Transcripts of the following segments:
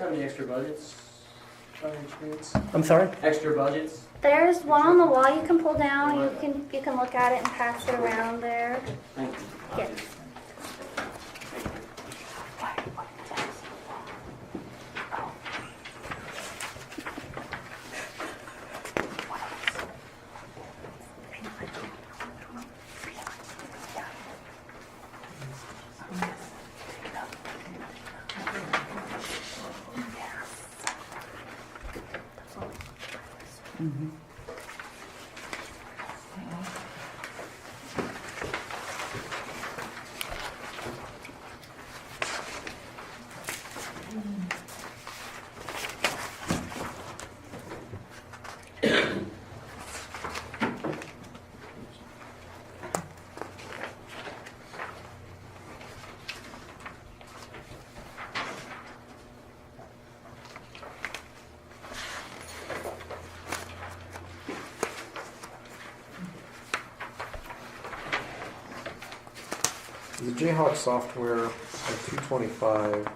have any extra budgets by any chance? I'm sorry? Extra budgets? There's one on the wall you can pull down. You can look at it and pass it around there. Thank you. Yes. The Jayhawk software at 225,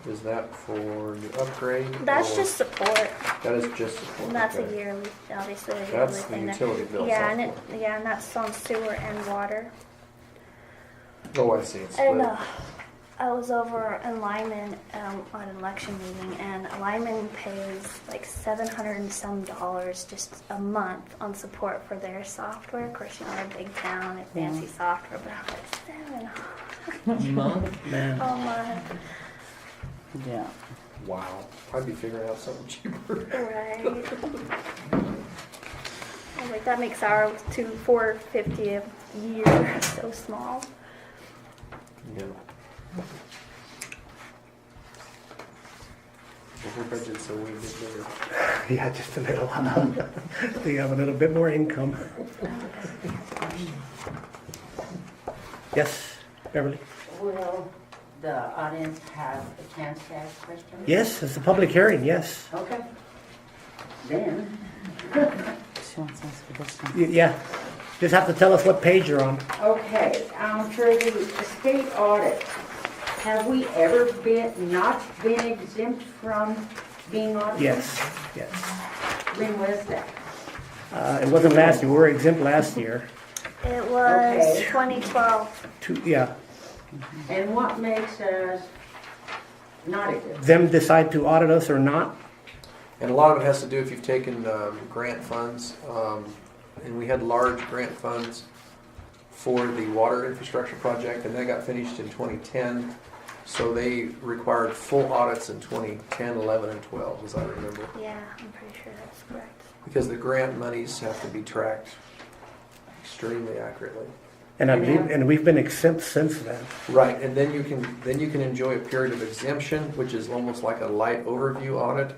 is that for the upgrade? That's or- just support. That is just support. And that's okay. a yearly, obviously a yearly That's the thing. utility bill Yeah, software. and that's on sewer and water. Oh, I see. It's And split. I was over in Lyman on an election meeting, and Lyman pays like $700 and some just a month on support for their software. Of course, you know, we're a big town and fancy software, but I was like, Month? Man. oh my, Yeah. Wow. I'd be figuring out something cheaper. right. I was like, that makes our $450 a year so small. Yeah. Well, her budget's a wee bit bigger. Yeah, just a little. They have a little bit more income. Yes, Beverly? Will the audience have a chance to ask questions? Yes, it's a public hearing, yes. Okay. Then, She wants to ask for this one. Yeah, just have to tell us what page you're on. okay, for the state audit, have we ever not been exempt from being audited? Yes, yes. When was that? It wasn't last year, we were exempt last year. It was Okay. 2012. Yeah, And what makes us not exempt? them decide to audit us or not. And a lot of it has to do if you've taken grant funds, and we had large grant funds for the water infrastructure project, and that got finished in 2010. So they required full audits in 2010, 11, and 12, as I remember, Yeah, I'm pretty sure that's correct. because the grant monies have to be tracked extremely accurately. And I believe, and we've been exempt since then. Right, and then you can enjoy a period of exemption, which is almost like a light overview audit.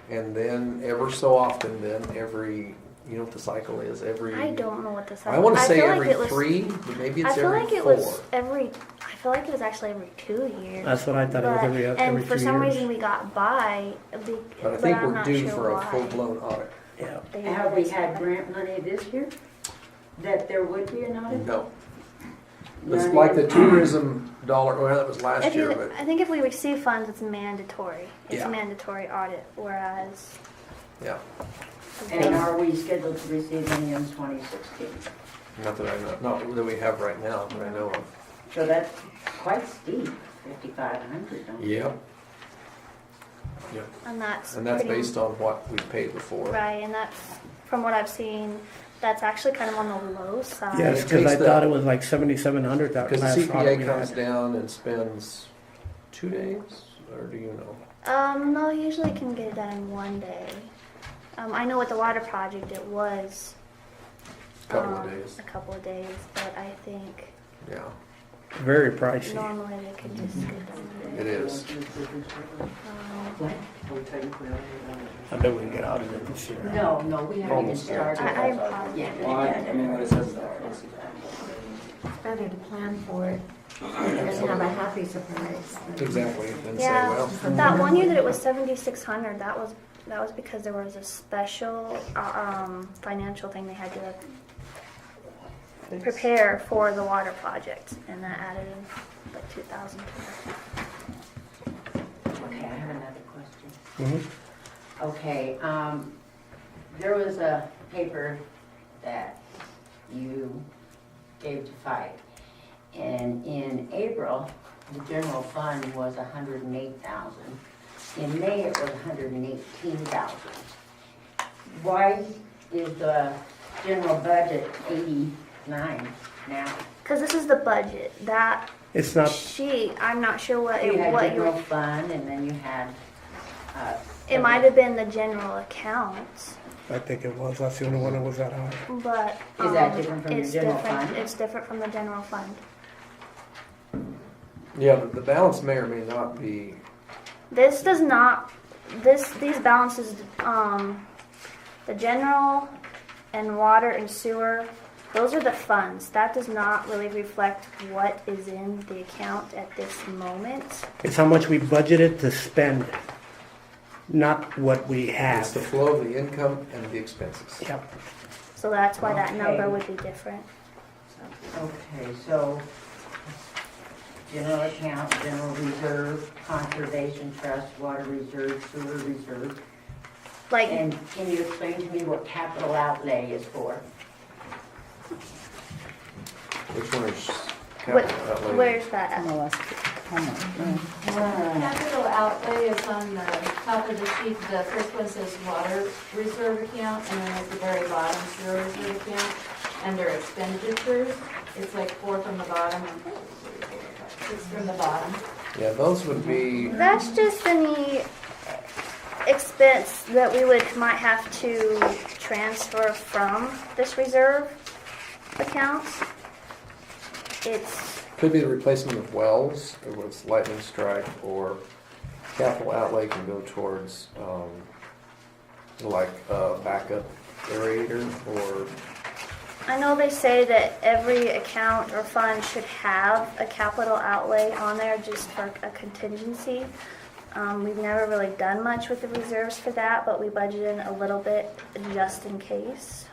And then ever so often, then every, you know what the cycle is, every. I don't know what this. I want to say feel like every it was, 3, but maybe I it's feel every like it 4. was every. I feel like it was actually every 2 years. That's what I thought, it was But- every 2 And for some years. reason we got by. But I think I'm we're not due sure for a why. full-blown audit. Yeah. They Have we always had have. grant money this year? That there would be an audit? No. It's None like in- the tourism dollar, well, that was last If year, you, but, I think if we receive funds, it's mandatory. It's Yeah. a mandatory audit, whereas. yeah, And are we scheduled to receive any in 2016? not that I know, not that we have right now, that I know of. So that's quite steep, 5,500, don't you? Yep. Yep. And that's. And that's pretty- based on what we paid before. Right, and that's from what I've seen. That's actually kind of on the low side. Yes, It because I takes the- thought it was like 7,700 that Because last the audit CPA we comes had. down and spends 2 days, or do you know? No, usually can get it done in 1 day. I know with the water project it was Couple of days, a couple of days, but I think yeah, Very pricey. normally they could just get done in a it day. is. Um, Are we technically I bet we can get audited this year. No, we haven't even Almost there. started. I'm positive. Yeah. Well, I mean, what it says there. It's better to plan for it and have a happy surprise. Exactly, and say, Yeah, well, that one year that it was 7,600. That was because there was a special financial thing they had to prepare for the water project, and that added in like 2,000. Okay, I have another question. Mhm. Okay, there was a paper that you gave to fight. And in April, the general fund was 108,000. In May, it was 118,000. Why is the general budget 89 now? Because this is the budget. That It's not, sheet, I'm not sure what You had what general you. fund, and then you had, It might have been the general accounts, I think it was, that's the only one that was that high. but Is that different from the it's general different. fund? It's different from the general fund. Yeah, the balance may or may not be, This does not. These balances, the general and water and sewer, those are the funds. That does not really reflect what is in the account at this moment. It's how much we budgeted to spend, not what we it's the have. flow of the income and the expenses. Yep. So that's why that Okay. number would be different. okay, so general account, general reserve, conservation trust, water reserve, sewer reserve. Like, And can you explain to me what capital outlay is for? Which one is what, capital outlay? where's that On at? the last comment. Capital outlay is on the top of the sheet. The first one says water reserve account, and then at the very bottom, sewer reserve account. Under expenditures, it's like 4 from the bottom and 6 from the bottom. Yeah, those would be, That's just any expense that we might have to transfer from this reserve account. It's, could be the replacement of wells, if it's lightning strike, or capital outlay can go towards, like a backup aerator, or, I know they say that every account or fund should have a capital outlay on there just for a contingency. We've never really done much with the reserves for that, but we budgeted a little bit just in case.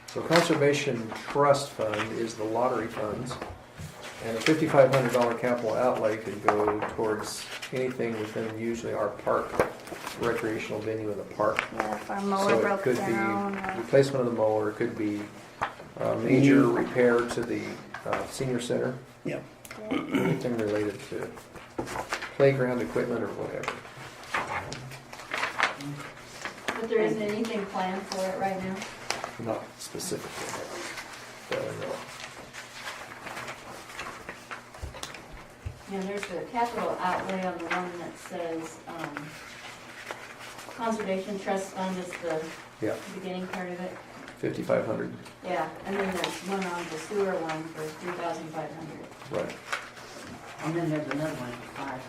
so conservation trust fund is the lottery funds. And a $5,500 capital outlay could go towards anything within usually our park, recreational venue in the park. Yeah, if our mower So it broke could down. be replacement of the mower, it could be major repair to the senior center, Yep. anything related to playground equipment or whatever. But there isn't anything planned for it right now. Not specifically, but no. And there's the capital outlay on the one that says, conservation trust fund is the Yeah, beginning part of it. 5,500, Yeah, and then there's one on the sewer one for 3,500. right. And then there's another one, 500.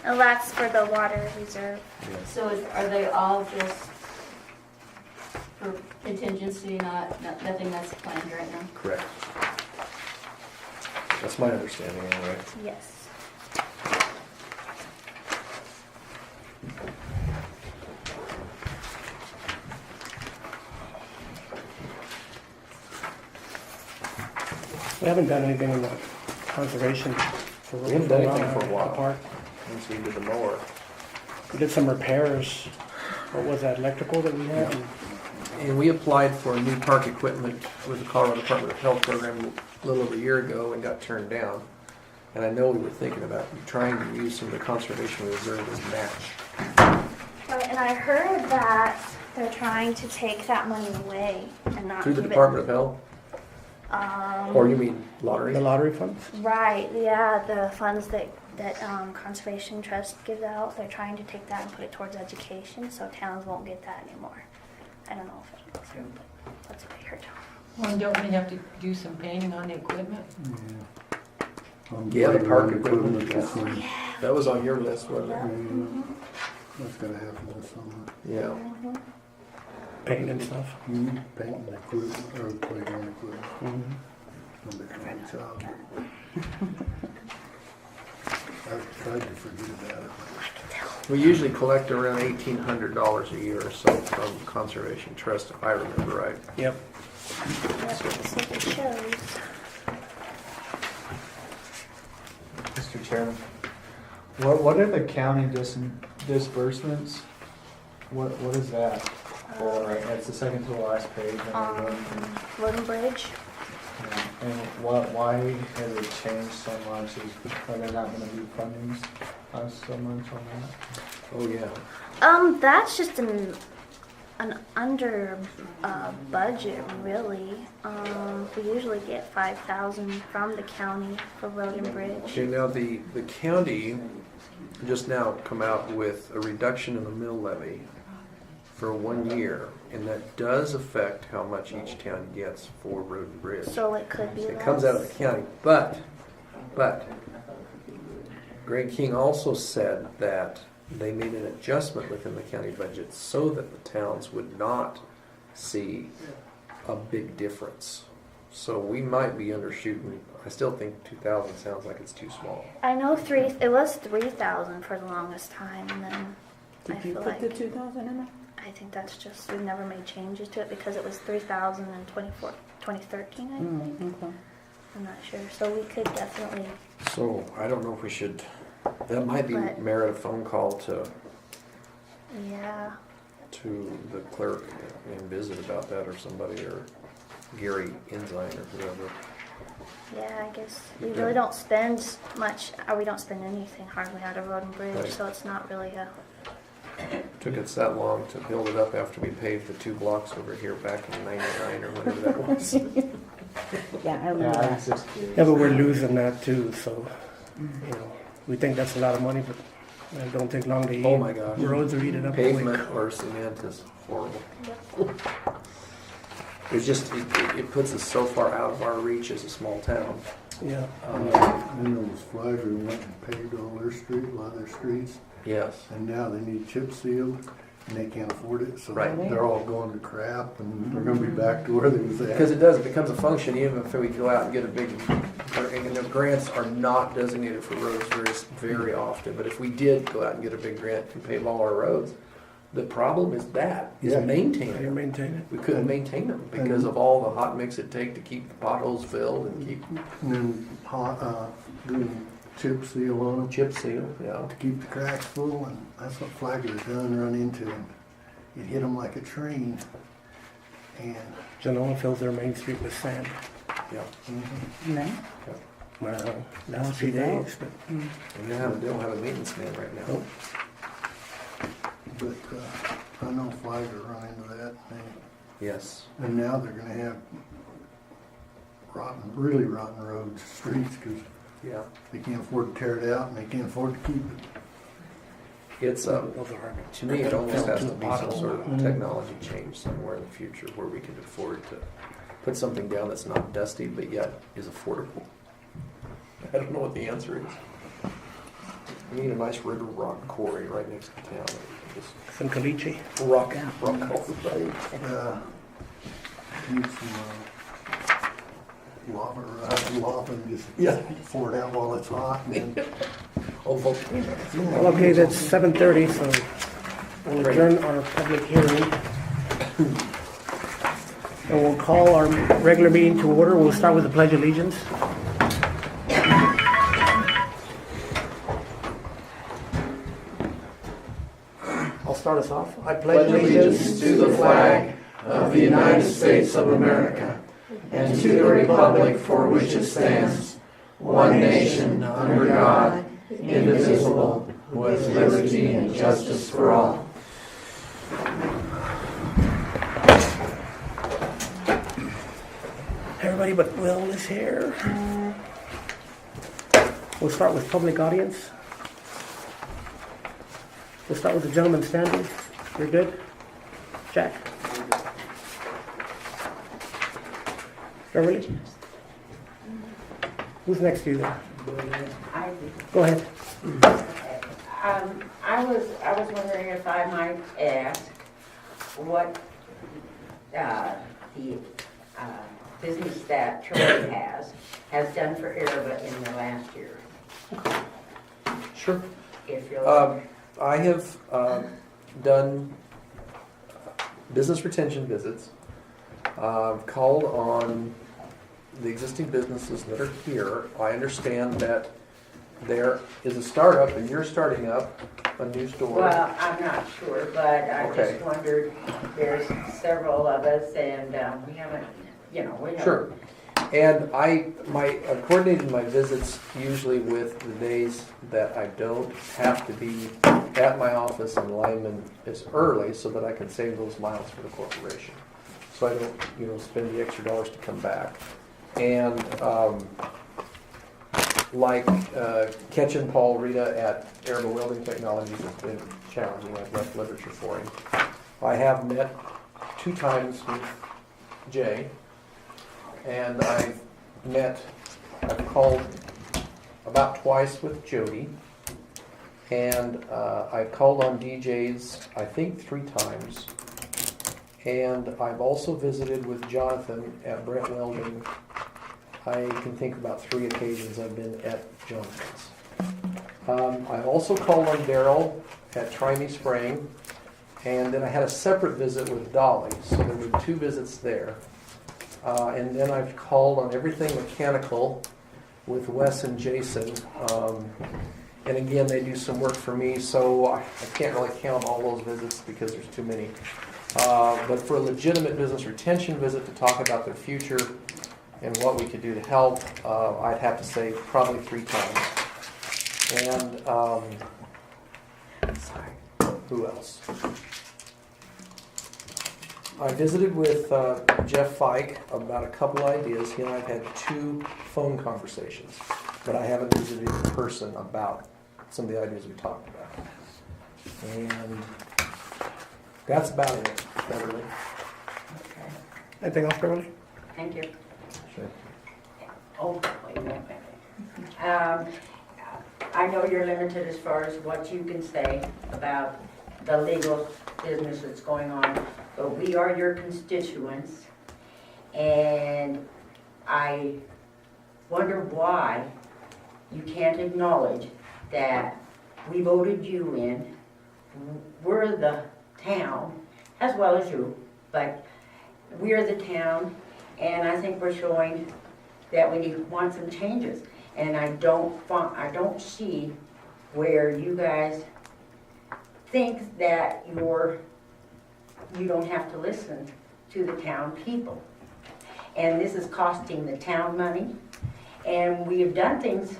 And that's for the water reserve. Yes. So are they all just for contingency, nothing that's planned right now? Correct. That's my understanding anyway. Yes. We haven't done anything in the conservation for We haven't done anything for a while. the park. Once we did the mower. We did some repairs. What was that, electrical that we had? And we applied for new park equipment with the Colorado Department of Health program a little over a year ago and got turned down. And I know we were thinking about trying to use some of the conservation reserve as match. Right, and I heard that they're trying to take that money away and not Through the give Department of Health? it. Or you mean lottery? The lottery funds? Right, yeah, the funds that Conservation Trust gives out, they're trying to take that and put it towards education, so towns won't get that anymore. I don't know if it'll go through, but that's what I heard. Well, don't we have to do some painting on the equipment? Yeah, the park equipment. Equipment, Yeah. That was on your list, wasn't it? that's gotta happen this summer. Yeah. Paint and stuff. Painting equipment, or playground equipment, Mhm. gonna be a great job. I've tried to forget about it. We usually collect around $1,800 a year or so from Conservation Trust, if I remember right. Yep. Yep, so it shows. Mr. Chairman, What are the county disbursements? What is that for? It's the second to the last page. On the road. Road and Bridge. Yeah. And why has it changed so much? Are there not going to be fundings so much on that? Oh, yeah. That's just an under budget, really. We usually get 5,000 from the county for Road and Bridge. Okay, now the county just now come out with a reduction in the mill levy for 1 year, and that does affect how much each town gets for road and bridge. So it could be It less. comes out of the county, but Greg King also said that they made an adjustment within the county budget so that the towns would not see a big difference. So we might be undershooting. I still think 2,000 sounds like it's too small. I know it was 3,000 for the longest time, and then I Did you feel put like the 2,000 in there? I think that's just we've never made changes to it because it was 3,000 in 2013. I think. Okay. I'm not sure. So we could definitely. So I don't know if we should. That might be But- merit a phone call to Yeah. the clerk and visit about that, or somebody, or Gary Ensign or whoever. Yeah, I guess we really don't spend much, or we don't spend anything hardly out of Road and Bridge, Right. so it's not really a. Took us that long to build it up after we paved the 2 blocks over here back in '99 or whatever that was. Yeah, I remember Yeah, I that. was just curious. Yeah, but we're losing that too, so, you know, we think that's a lot of money, but it don't take long to eat. Oh my gosh. Roads are eating up Pavement quick. or cement is horrible. Yep. It's just, it puts us so far out of our reach as a small town. Yeah. And those Flagler went and paved all their street, a lot of their streets, Yes. and now they need chip sealed, and they can't afford it, so Right. they're all going to crap, and they're gonna be back to where they was Because at. it becomes a function, even if we go out and get a big, and the grants are not designated for roads very often, but if we did go out and get a big grant and pave all our roads, the problem is Yeah. maintaining How do you them. maintain it? We couldn't maintain them because of all the hot mix it take to keep the potholes filled and keep And then doing chip seal on them chip seal, yeah. to keep the cracks full, and that's what Flagler's done, run into them. It hit them like a train, and Genoa fills their main street with sand. Yeah. No? Well, last Not few too bad. days, but And they don't have a maintenance man right now. Nope. but I know Flagler run into that, Yes. and now they're gonna have really rotten roads, streets, because Yeah. they can't afford to tear it out, and they can't afford to keep it. It's, those are to me, it almost has to be some Potholes. sort of technology change somewhere in the future where we can afford to put something down that's not dusty but yet is affordable. I don't know what the answer is. We need a nice river rock quarry right next to town. Just some caliche. rock Yeah. all the way. Need some lava and just Yeah. pour it out while it's hot, and then Oh, volcanoes. Well, okay, that's 7:30, so we'll adjourn our public hearing. And we'll call our regular meeting to order. We'll start with the Pledge of Allegiance. I'll start us off. I pledge allegiance to the flag of the United States of America and to the republic for which it stands, one nation, under God, indivisible, with liberty and justice for all. Everybody but Will is here. We'll start with public audience. We'll start with the gentleman standing. You're good? Jack? Beverly? Who's next to you there? Go ahead. I was wondering if I might ask what the business that Troy has done for Arriba in the last year. Sure. If you'll, I have done business retention visits. I've called on the existing businesses that are here. I understand that there is a startup, and you're starting up a new store. Well, I'm not sure, but I Okay. just wondered, there's several of us and we haven't, we haven't. Sure. And I coordinated my visits usually with the days that I don't have to be at my office in Lyman as early so that I can save those miles for the corporation. So I don't, spend the extra dollars to come back. And catching Paul Rita at Arriba Welding Technologies has been challenging. I've left literature for him. I have met 2 times with Jay. And I've called about twice with Jody. And I've called on DJs, I think 3 times. And I've also visited with Jonathan at Brent Welding. I can think about 3 occasions I've been at Jonathan's. I've also called on Daryl at Try Me Spraying. And then I had a separate visit with Dolly. So there were 2 visits there. And then I've called on everything mechanical with Wes and Jason. And again, they do some work for me, so I can't really count all those visits because there's too many. But for a legitimate business retention visit to talk about their future and what we could do to help, I'd have to say probably 3 times. And who else? I visited with Jeff Fike about a couple ideas. He and I have had 2 phone conversations, but I haven't visited in person about some of the ideas we talked about. And that's about it, Beverly. Anything else, Beverly? Thank you. Sure. Oh, wait a minute. I know you're limited as far as what you can say about the legal business that's going on, but we are your constituents, and I wonder why you can't acknowledge that we voted you in. We're the town, as well as you, but we're the town, and I think we're showing that we want some changes. And I don't see where you guys think that you don't have to listen to the town people. And this is costing the town money, and we have done things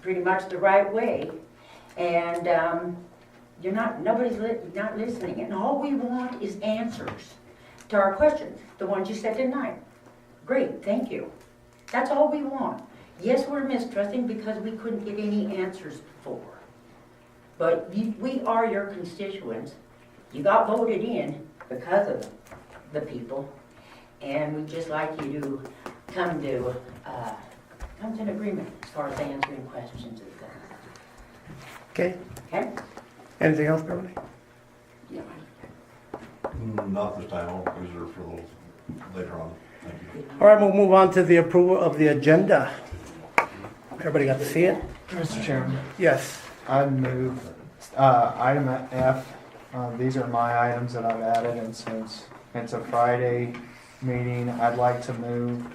pretty much the right way, and nobody's not listening, and all we want is answers to our questions, the ones you said tonight. Great, thank you. That's all we want. Yes, we're mistrusting because we couldn't get any answers before. But we are your constituents. You got voted in because of the people, and we'd just like you to come to an agreement as far as answering questions is concerned. Okay. Okay? Anything else, Beverly? Yeah. Not this time, I'll reserve for a little later on. Thank you. All right, we'll move on to the approval of the agenda. Everybody got to see it? Mr. Chairman, Yes. I move item F. These are my items that I've added, and since it's a Friday meeting, I'd like to move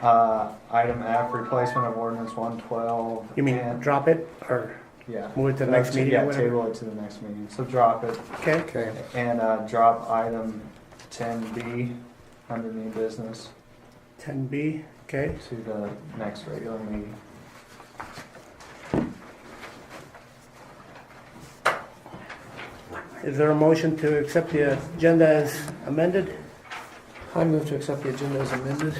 item F, replacement of ordinance 112. You mean and- drop it or Yeah. move it to the next meeting or Yeah, whatever? table it to the next meeting. So drop it. Okay. Okay. And drop item 10B under new business 10B. Okay. to the next regular meeting. Is there a motion to accept the agenda as amended? I move to accept the agenda as amended.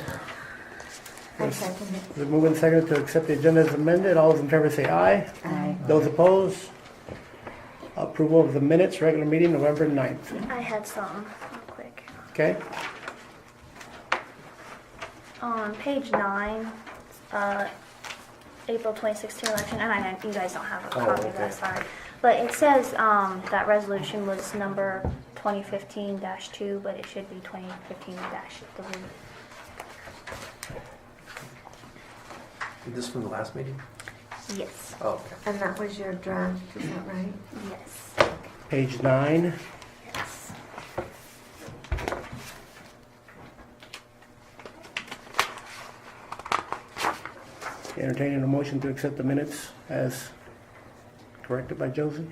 I second it. We're moving second to accept the agenda as amended. All those in favor say aye. Aye. Those opposed? Approval of the minutes, regular meeting, November 9th. I had some real quick. Okay? On page 9, April 2016 election, and you guys don't have a copy of okay. that, sorry. But it says that resolution was number 2015-2, but it should be 2015-3. Is this from the last meeting? Yes, Oh, okay. And that was your draft, is that right? yes, Page 9. yes. Entertaining a motion to accept the minutes as corrected by Josie.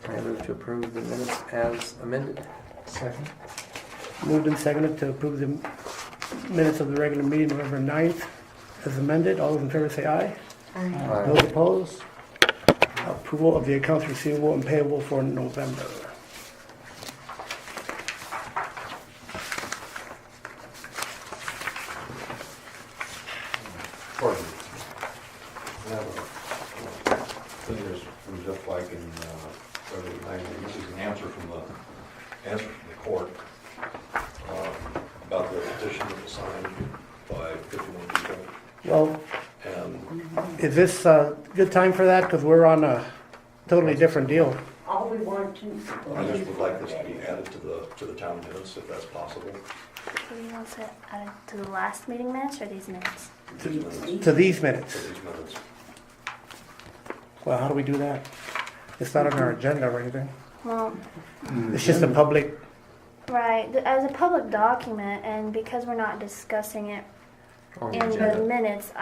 I move to approve the minutes as amended. Second. Moved and seconded to approve the minutes of the regular meeting November 9th as amended. All those in favor say aye. Aye. Those opposed? Approval of the accounts receivable and payable for November. Pardon me. I have a thing here's from Jeff Blake in February 19. This is an answer from the court about the petition that was signed by 51 people. Well, And is this a good time for that? Because we're on a totally different deal. All we want to. I just would like this to be added to the town minutes, if that's possible. Do you want to add it to the last meeting minutes or these minutes? To these minutes. To these minutes. Well, how do we do that? It's not on our agenda or anything. Well, It's just a public, right, as a public document, and because we're not discussing it On the in the agenda. minutes,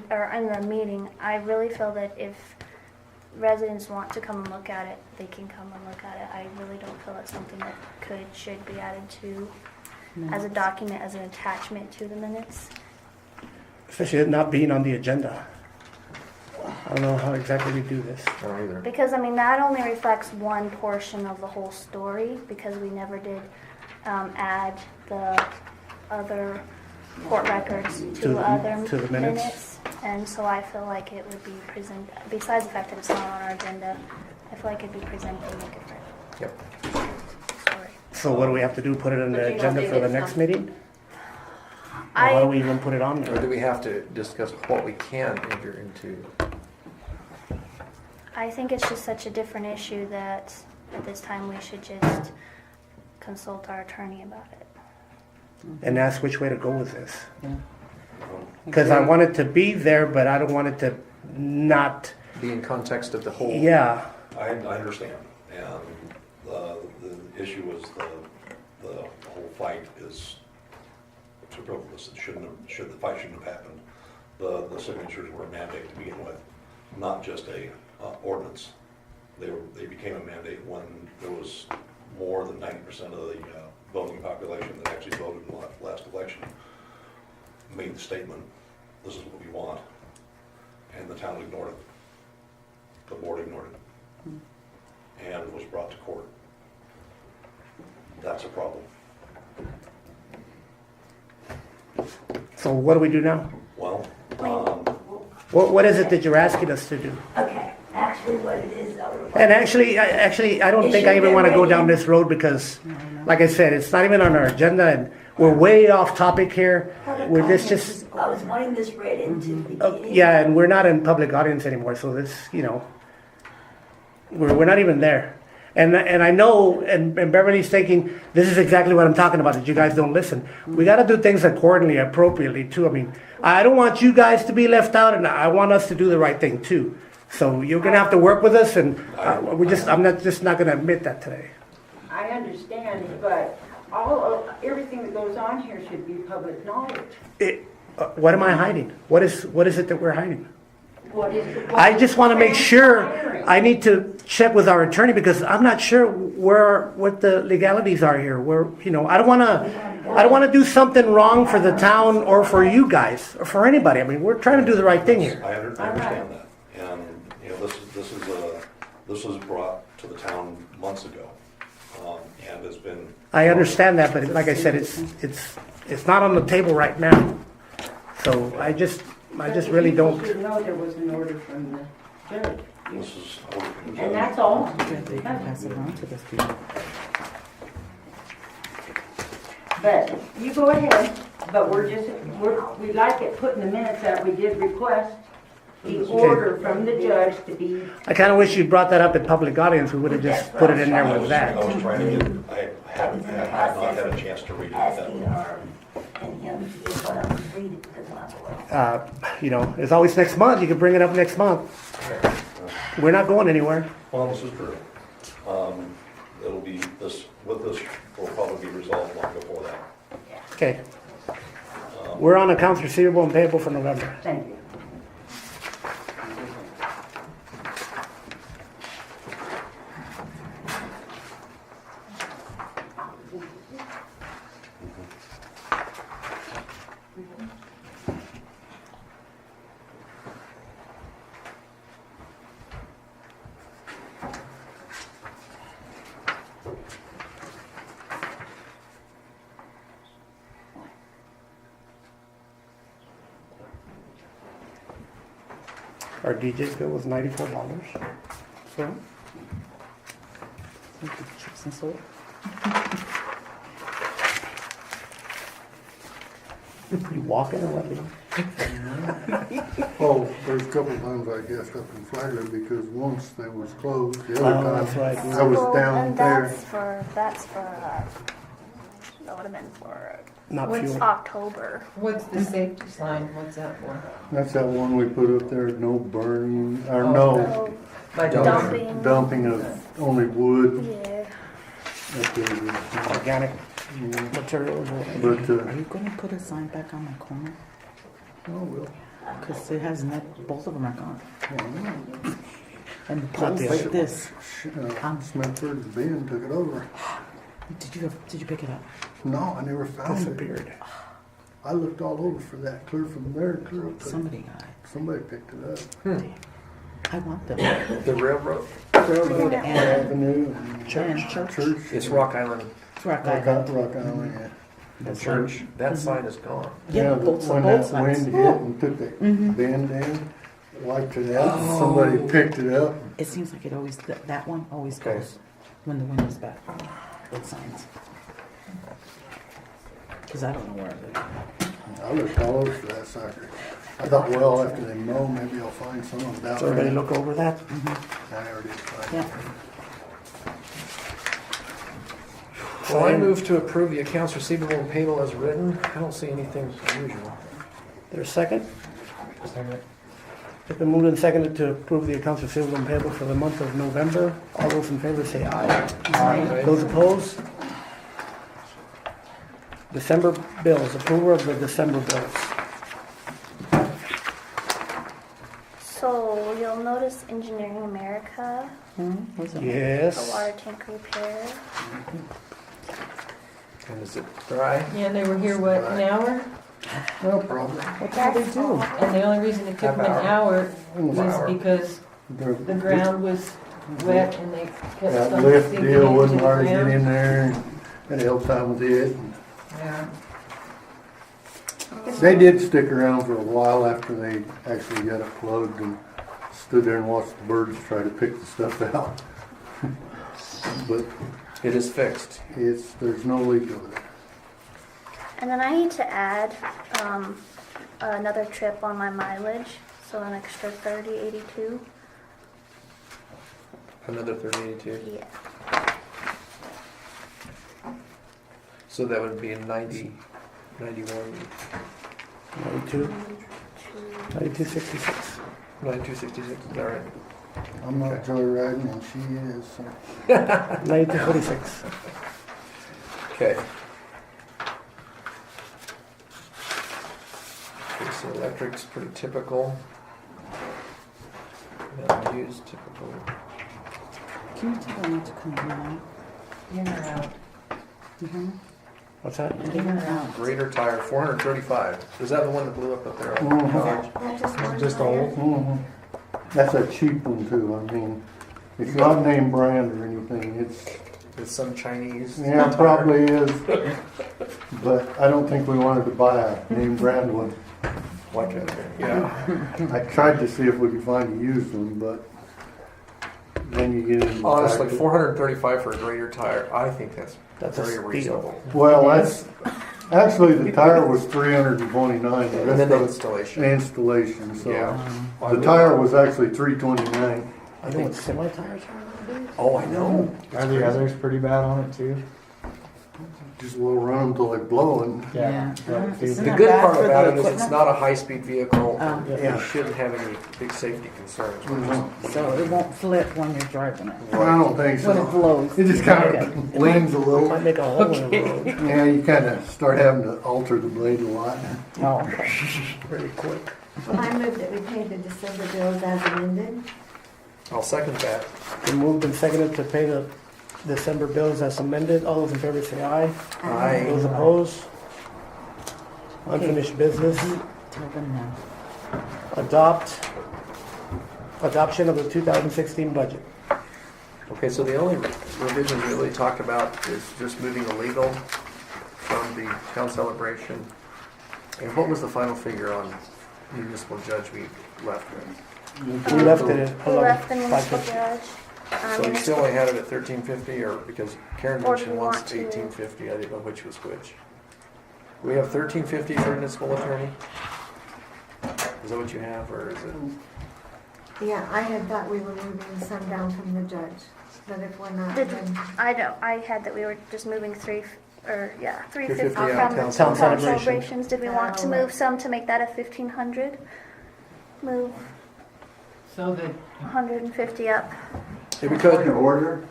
or in the meeting, I really feel that if residents want to come and look at it, they can come and look at it. I really don't feel it's something that should be added to as a document, as an attachment to the minutes. especially it not being on the agenda. I don't know how exactly we do this. I don't either. Because, I mean, that only reflects one portion of the whole story, because we never did add the other court records To to the- other to the minutes. minutes. And so I feel like it would be presented, besides the fact that it's not on our agenda, I feel like it'd be presented in a different Yep. story. So what do we have to do? Put it on But the you don't agenda think for the it's next not- meeting? Or why do we even put it on Or there? do we have to discuss what we can enter into? I think it's just such a different issue that at this time we should just consult our attorney about it. And ask which way to go with this. Because I want it to be there, but I don't want it to not, Be in context of the whole. yeah. I understand, and the issue is the whole fight is superfluous. The fight shouldn't have happened. The signatures were a mandate to begin with, not just a ordinance. They became a mandate when there was more than 90% of the voting population that actually voted in the last election made the statement, this is what we want, and the town ignored it. The board ignored it. And was brought to court. That's a problem. So what do we do now? Well, What is it that you're asking us to do? Okay, actually what it is though. And actually, I don't think I even want to go down this road because, like I said, it's not even on our agenda and we're way off topic here. We're just, I was wanting this read into the beginning. yeah, and we're not in public audience anymore, so this, we're not even there. And I know, and Beverly's thinking, this is exactly what I'm talking about, that you guys don't listen. We got to do things accordingly, appropriately, too. I mean, I don't want you guys to be left out, and I want us to do the right thing, too. So you're going to have to work with us, and I'm not going to admit that today. I understand, but everything that goes on here should be public knowledge. What am I hiding? What is it that we're hiding? What is? I just want to make sure, I need to check with our attorney because I'm not sure what the legalities are here. I don't want to do something wrong for the town or for you guys or for anybody. I mean, we're trying to do the right thing here. I understand that, and this was brought to the town months ago, and has been. I understand that, but like I said, it's not on the table right now. So I just really don't. You should know there was an order from the judge. This is. And that's all. Pass it on to this people. But you go ahead, but we like it put in the minutes that we did request the order from the judge to be. I kind of wish you brought that up in public audience. We would have just put it in there with I that. was trying to get, I have not had a chance to read it. Asking her and him to do what I was reading because I'm not aware. It's always next month. You can bring it up next month. We're not going anywhere. Well, this is true. It'll be, this will probably be resolved long before that. Okay. We're on accounts receivable and payable for November. Thank you. Our DJ's bill was $94. So, Chips and salt. you walking or what? Oh, there's a couple times I guessed up in Flagler because once they was closed, the other Oh, time that's right. I was Well, down and there. that's for, that would have been for Not What's fuel. October. What's the safety sign, what's that for? That's that one we put up there, no burning, or Oh, no So By dumping. dumping of only wood. Yeah. Up there. Organic Yeah. materials or whatever. But, Are you gonna put a sign back on my corner? oh, well. Cause it has net, both of them are gone. Well, And the Not poles the like other this. Smithford's Ben took it over. Did you pick it up? No, I never found it. Disappeared. I looked all over for that, clear from there, clear up to. Somebody got it. Somebody picked it up. I want them. The railroad, Railroad And- Avenue. And Church. church. it's Rock Island. It's Rock Rock Island. Island, yeah. The church, that sign is gone. Yeah, but both, when both that wind sides. hit and took the Mhm. bend in, wiped it out, and somebody picked it up. It seems like it always, that one always Okay. goes when the wind is bad. Those signs. Cause I don't know where it is. I looked all over for that sucker. I thought, well, after they mow, maybe I'll find some of that. So everybody look over that. I never did find it. Yeah. Well, I move to approve the accounts receivable and payable as written. I don't see anything unusual. There's a second. It's been moved and seconded to approve the accounts receivable and payable for the month of November. All those in favor say aye. Aye. Those opposed? December bills, approval of the December bills. So you'll notice Engineering America, What's that? the Yes. water tank repair. And is it dry? Yeah, and they were here, what, an hour? No problem. What did they do? And the only reason it took them an hour was because the ground was wet and they kept That some lift sinking deal into wouldn't the hardly get ground. in there, and the help time with it. Yeah. They did stick around for a while after they actually got it plugged and stood there and watched the birds try to pick the stuff out. But It is fixed. there's no leak over there. And then I need to add another trip on my mileage, so an extra 30.82. Another 3082. Yeah. So that would be 90, 91, 92, 92.66. 9266. Is that right? I'm not Okay. joyriding, and she is. So. 92.46. Okay. Okay, so electric's pretty typical. Not used, typical. Can you tell them not to come in now? In or out? Mm-hmm. What's that? In or out? Greater tire, 435. Is that the one that blew up there? Mhm. That just one Just tire? old? Mhm. That's a cheap one too. I mean, it's not name brand or anything. It's It's some Chinese. yeah, it probably is. But I don't think we wanted to buy a name brand one. Like a, yeah. I tried to see if we could find a used one, but then you get into the Honestly, fact that- 435 for a greater tire, I think that's That's a very steal. reasonable. Well, that's actually the tire was 329. The And rest then the of it's installation. installation. So Yeah. the tire was actually 329. I know what semi-tires are. Oh, I know. Are the others pretty bad on it too? Just we'll run them till they blow and Yeah. That feeds Isn't The that good bad part for about the it is it's equipment? not a high-speed vehicle. Oh. Yeah. It shouldn't have any big safety concerns. So it won't flip when you're driving it. I don't think When it so. blows. It just kind Okay. of leans a little. Might make a hole in the road Yeah, you kind of start having to alter the blade a lot. Oh. really quick. Well, I move that we pay the December bills as amended. I'll second that. Been moved and seconded to pay the December bills as amended. All those in favor say aye. Aye. Those opposed? Unfinished business. Tell them now. Adoption of the 2016 budget. Okay, so the only revision we really talked about is just moving the legal from the town celebration. And what was the final figure on municipal judge we left with. We left it at We left the municipal 11,550. judge. So you still only had it at 1350, or because Karen Or do mentioned we once want to- 1850, I didn't know which was which. We have 1350 for municipal attorney? Is that what you have, or is it? Yeah, I had thought we were moving some down from the judge, but if we're not, Did, then I had that we were just moving 350 out from the town Town town celebration. celebrations. Did we want to move some to make that a 1500? Move So that 150 up. Yeah, we could. Order?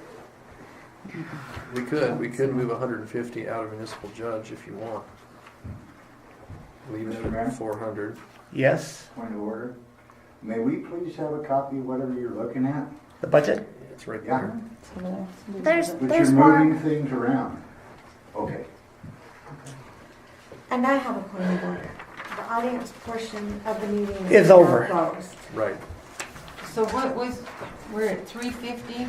We could move 150 out of municipal judge if you want. Leave it at 400. Yes, Point of order. May we please have a copy of whatever you're looking at? the budget? It's right Yeah. there. There's But there's you're moving one. things around. Okay. and I have a point of order. The audience portion of the meeting Is now over. closed. Right. So what was, we're at 350?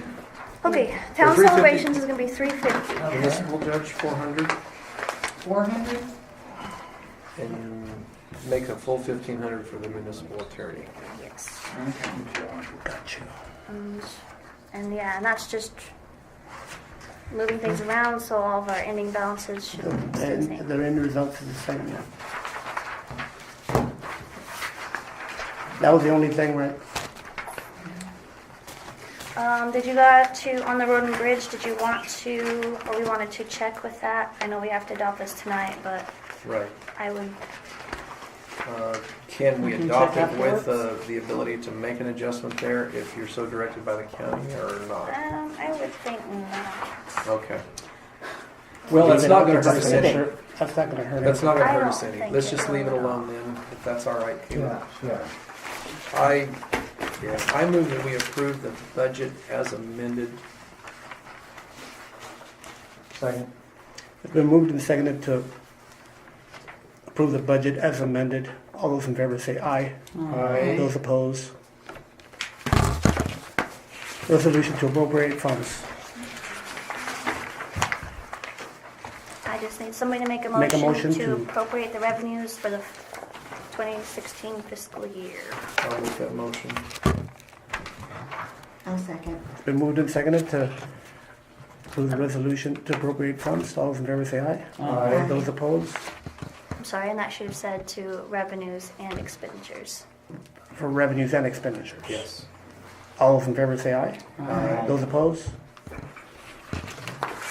Okay, town 350. celebrations is gonna be 350. Municipal judge 400, 400? and make a full 1500 for the municipal attorney. Yes. Got you. And yeah, and that's just moving things around so all of our ending balances should stay the And same. the end results is the same, yeah. That was the only thing, right? Did you got to, on the road and bridge, did you want to, or we wanted to check with that? I know we have to adopt this tonight, but Right. I would, Can we We can adopt check it with afterwards. the ability to make an adjustment there if you're so directed by the county or not? I would think not. Okay. Well, That's not gonna hurt us any. That's not gonna hurt That's us. not gonna I hurt don't us any. think Let's it just leave it will. alone then, if that's all right, Caleb. Yeah. I move that we approve the budget as amended. Second. It's been moved and seconded to approve the budget as amended. All those in favor say aye. Aye. Those opposed? Resolution to appropriate funds. I just need somebody to make a Make a motion motion to to- appropriate the revenues for the 2016 fiscal year. I'll make that motion. I'll second. It's been moved and seconded to approve the resolution to appropriate funds. All those in favor say aye. Aye. Those opposed? I'm sorry, and that should have said to revenues and expenditures. For revenues and expenditures. Yes. All those in favor say aye. Aye. Those opposed?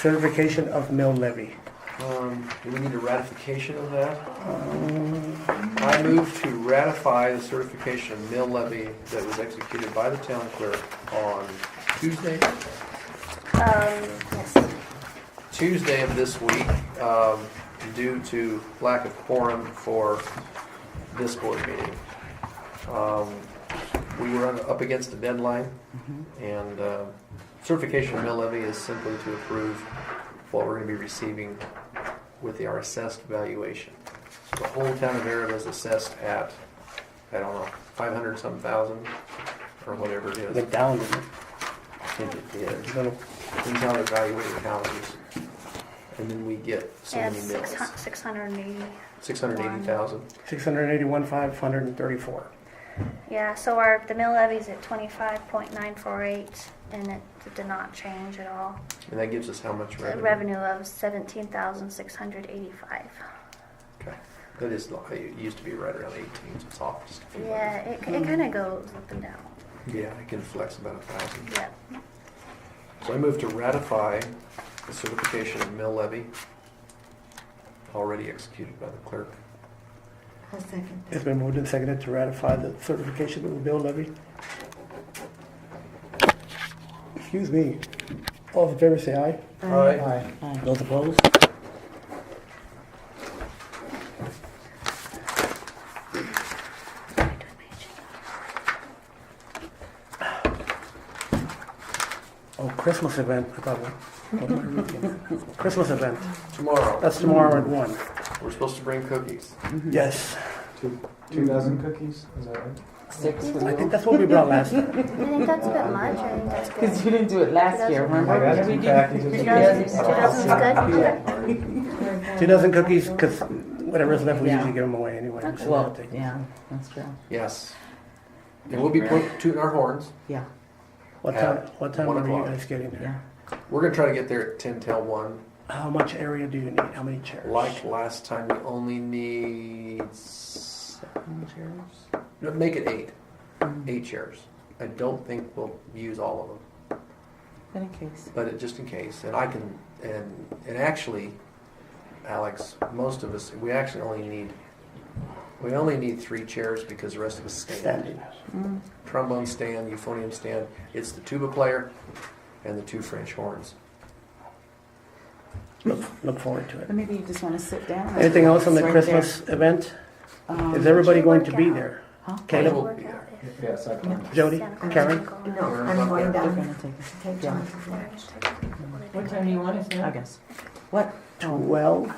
Certification of mill levy. Do we need a ratification of that? I move to ratify the certification of mill levy that was executed by the town clerk on Tuesday Yes. Tuesday of this week, due to lack of quorum for this board meeting. We were up against a deadline, and certification of mill levy is simply to approve what we're going to be receiving with our assessed valuation. So the whole town of Arriba is assessed at, I don't know, 500 some thousand, or whatever it is. Went down, didn't it? I think it did. Little- These are evaluated houses. And then we get so Yeah, many mills. 680. 680,000. 681,534. Yeah, so the mill levy's at 25.948, and it did not change at all. And that gives us how much The revenue? revenue of 17,685. Okay. That is, it used to be right around 18, so it's off just a few. Yeah, it kind of goes up and down. Yeah, it can flex about 1,000. Yep. So I move to ratify the certification of mill levy already executed by the clerk. I'll second It's been moved and seconded to ratify the certification of the mill levy. Excuse me. All those in favor say aye. Aye. Aye. Those opposed? Oh, Christmas event. I thought Christmas event. Tomorrow, That's tomorrow at 1. we're supposed to bring cookies. Yes. 2 dozen cookies, is that right? 6 for I you. think that's what we brought last time. I think that's a bit much. I think that's Because good. you didn't do it last year, I remember? got We 2 did- packages. Two dozen's good? Okay. 2 dozen cookies, because Whatever's left, we Yeah. usually give them away anyway. so Well, we'll take them. yeah, that's true. Yes. And we'll be tooting our horns. Yeah, What At time 1 are you o'clock. guys getting there? yeah. We're gonna try to get there at 10 till 1. How much area do you need? How many chairs? Like last time, we only need 7 chairs. No, make it 8. 8 chairs. I don't think we'll use all of them, But in case. but just in case. And I can, and actually, Alex, most of us, we actually only need 3 chairs because the rest of us stand. Standing. Mm. Trombone stand, euphonium stand. It's the tuba player and the 2 French horns. Look forward to it. But maybe you just want to sit down. Anything else on the It's right Christmas event? there. Is everybody Should going work to be out. there? Huh? Caleb, will be there. Yes, I can. Jody, Karen? No, I'm going They're down gonna take us. to take Jonathan there. What time do you want us I now? guess. What? 12?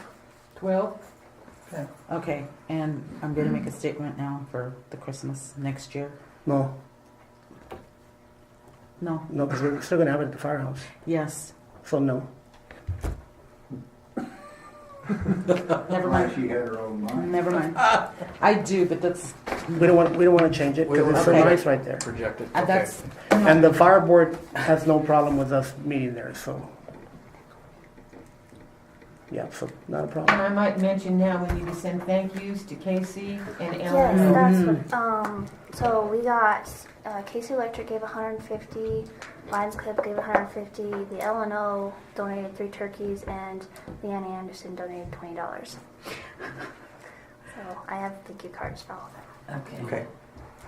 12? Okay, and I'm gonna make a statement now for the Christmas next year. No, No. no, because we're still gonna have it at the firehouse. Yes. So no. Never mind. She had her own mind. Never mind. I do, but that's We don't want to change it We because don't it's so want to- nice right there. Projected. Okay. that's. And the fire board has no problem with us meeting there, so. Yeah, so not a And problem. I might mention now, we need to send thank yous to Casey and Yes, Ellen. that's what, so we got, Casey Electric gave 150, Lions Club gave 150, the L&O donated 3 turkeys, and Leanne Anderson donated $20. So I have thank you cards for all of them. Okay. Okay,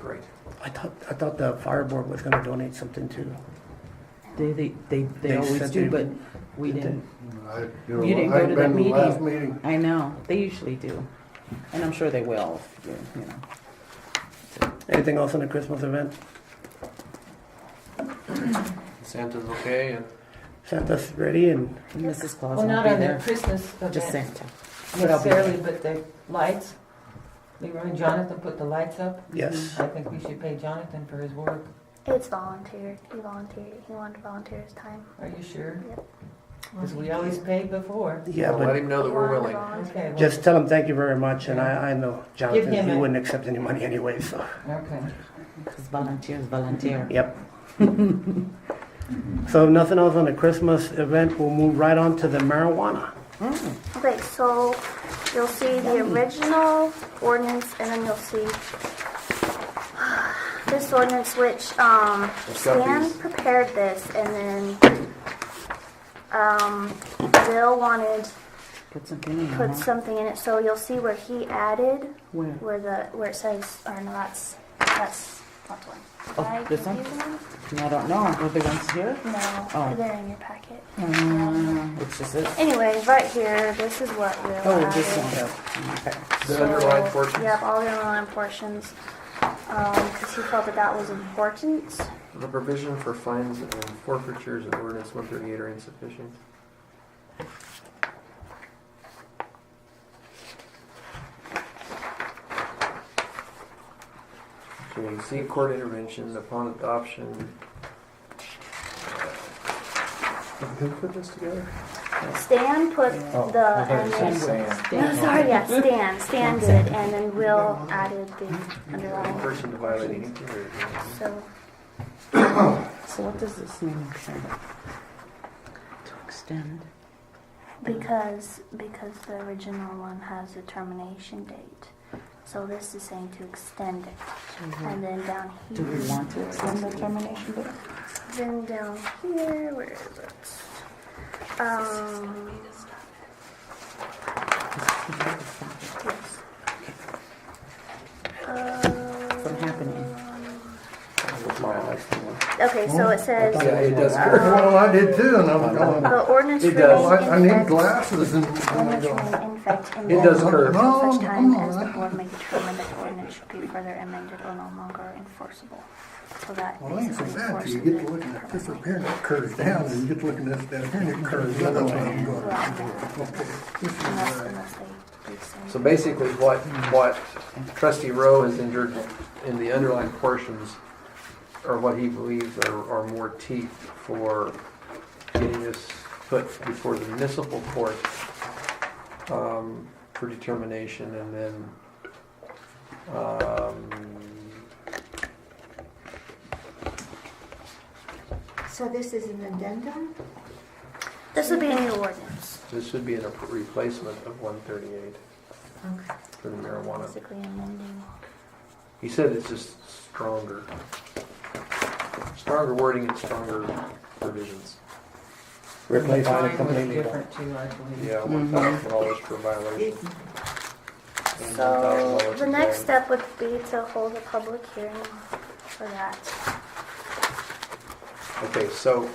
great. I thought the fire board was gonna donate something too. They They always said do, they- but we they didn't. You didn't I go ain't to that been to the last meeting. meeting. I know. They usually do. And I'm sure they will, you know. Anything else on the Christmas event? Santa's okay, and Santa's ready and Mrs. Claus Well, won't not be on the there. Christmas Just event Santa. necessarily, but the lights. Leroy and Jonathan put the lights up. yes. I think we should pay Jonathan for his work. It's volunteered. He volunteered. He wanted to volunteer his time. Are you sure? Yep. Because we always paid before. Yeah, we'll let but him know that we're He wanted to willing. volunteer. Okay. well, just tell him thank you very much. And I know Jonathan, him he a- wouldn't accept any money anyway, so. Okay. Because volunteers volunteer. Yep. So nothing else on the Christmas event. We'll move right on to the marijuana. Okay, so you'll see the original ordinance, and then you'll see this ordinance, which got Stan these. prepared this, and then Bill wanted Put something in. put huh? something in it. So you'll see where he added Where? where it says, or no, that's not the one. Oh, Did I this give one? you the one? I don't know. Are the ones here? No, Oh. they're in your packet. It's just it. Anyway, right here, this is what Bill Oh, added. this one. Okay. The underlined portions? Yep, all the underlined portions. Because he felt that was important. The provision for fines and forfeitures in ordinance 138 are insufficient. So you can see court intervention upon adoption. Who put this together? Stan put Oh, the, I thought and you then, said no, Sam. sorry, yeah, Stan did, and then Will added the underlying. Person to violate anything or? So, So what does this mean? To extend. because the original one has a termination date. So this is saying to extend it. And then down here. Do we want to extend the termination date? Then down here, where is it? Yes. From happening. Okay, so it says Yeah, it does. Well, I did too, and I'm going, the ordinance It remains does. in I need effect. glasses and. Ordinance remain in effect It does occur. until such time as the board may determine that the ordinance should be further amended or no longer enforceable. So that Well, it ain't so basically bad till you enforces get it to looking at this up permanently. here and it curves down, and you get to looking at this down here and it curves the other way. I'm going, okay, this is Unless right. they rescind. So basically, what Trustee Rowe has entered in the underlying portions are what he believes are more teeth for getting this put before the municipal court. for determination, and then So this is an addendum? This would be a new ordinance, this would be a replacement of 138 Okay. for the marijuana. basically amending. He said it's just stronger wording and stronger provisions. Replace Fine it was completely. different too, I believe. Yeah, $1,000 per violation. And So $1,000 the a next day. step would be to hold a public hearing for that. Okay, so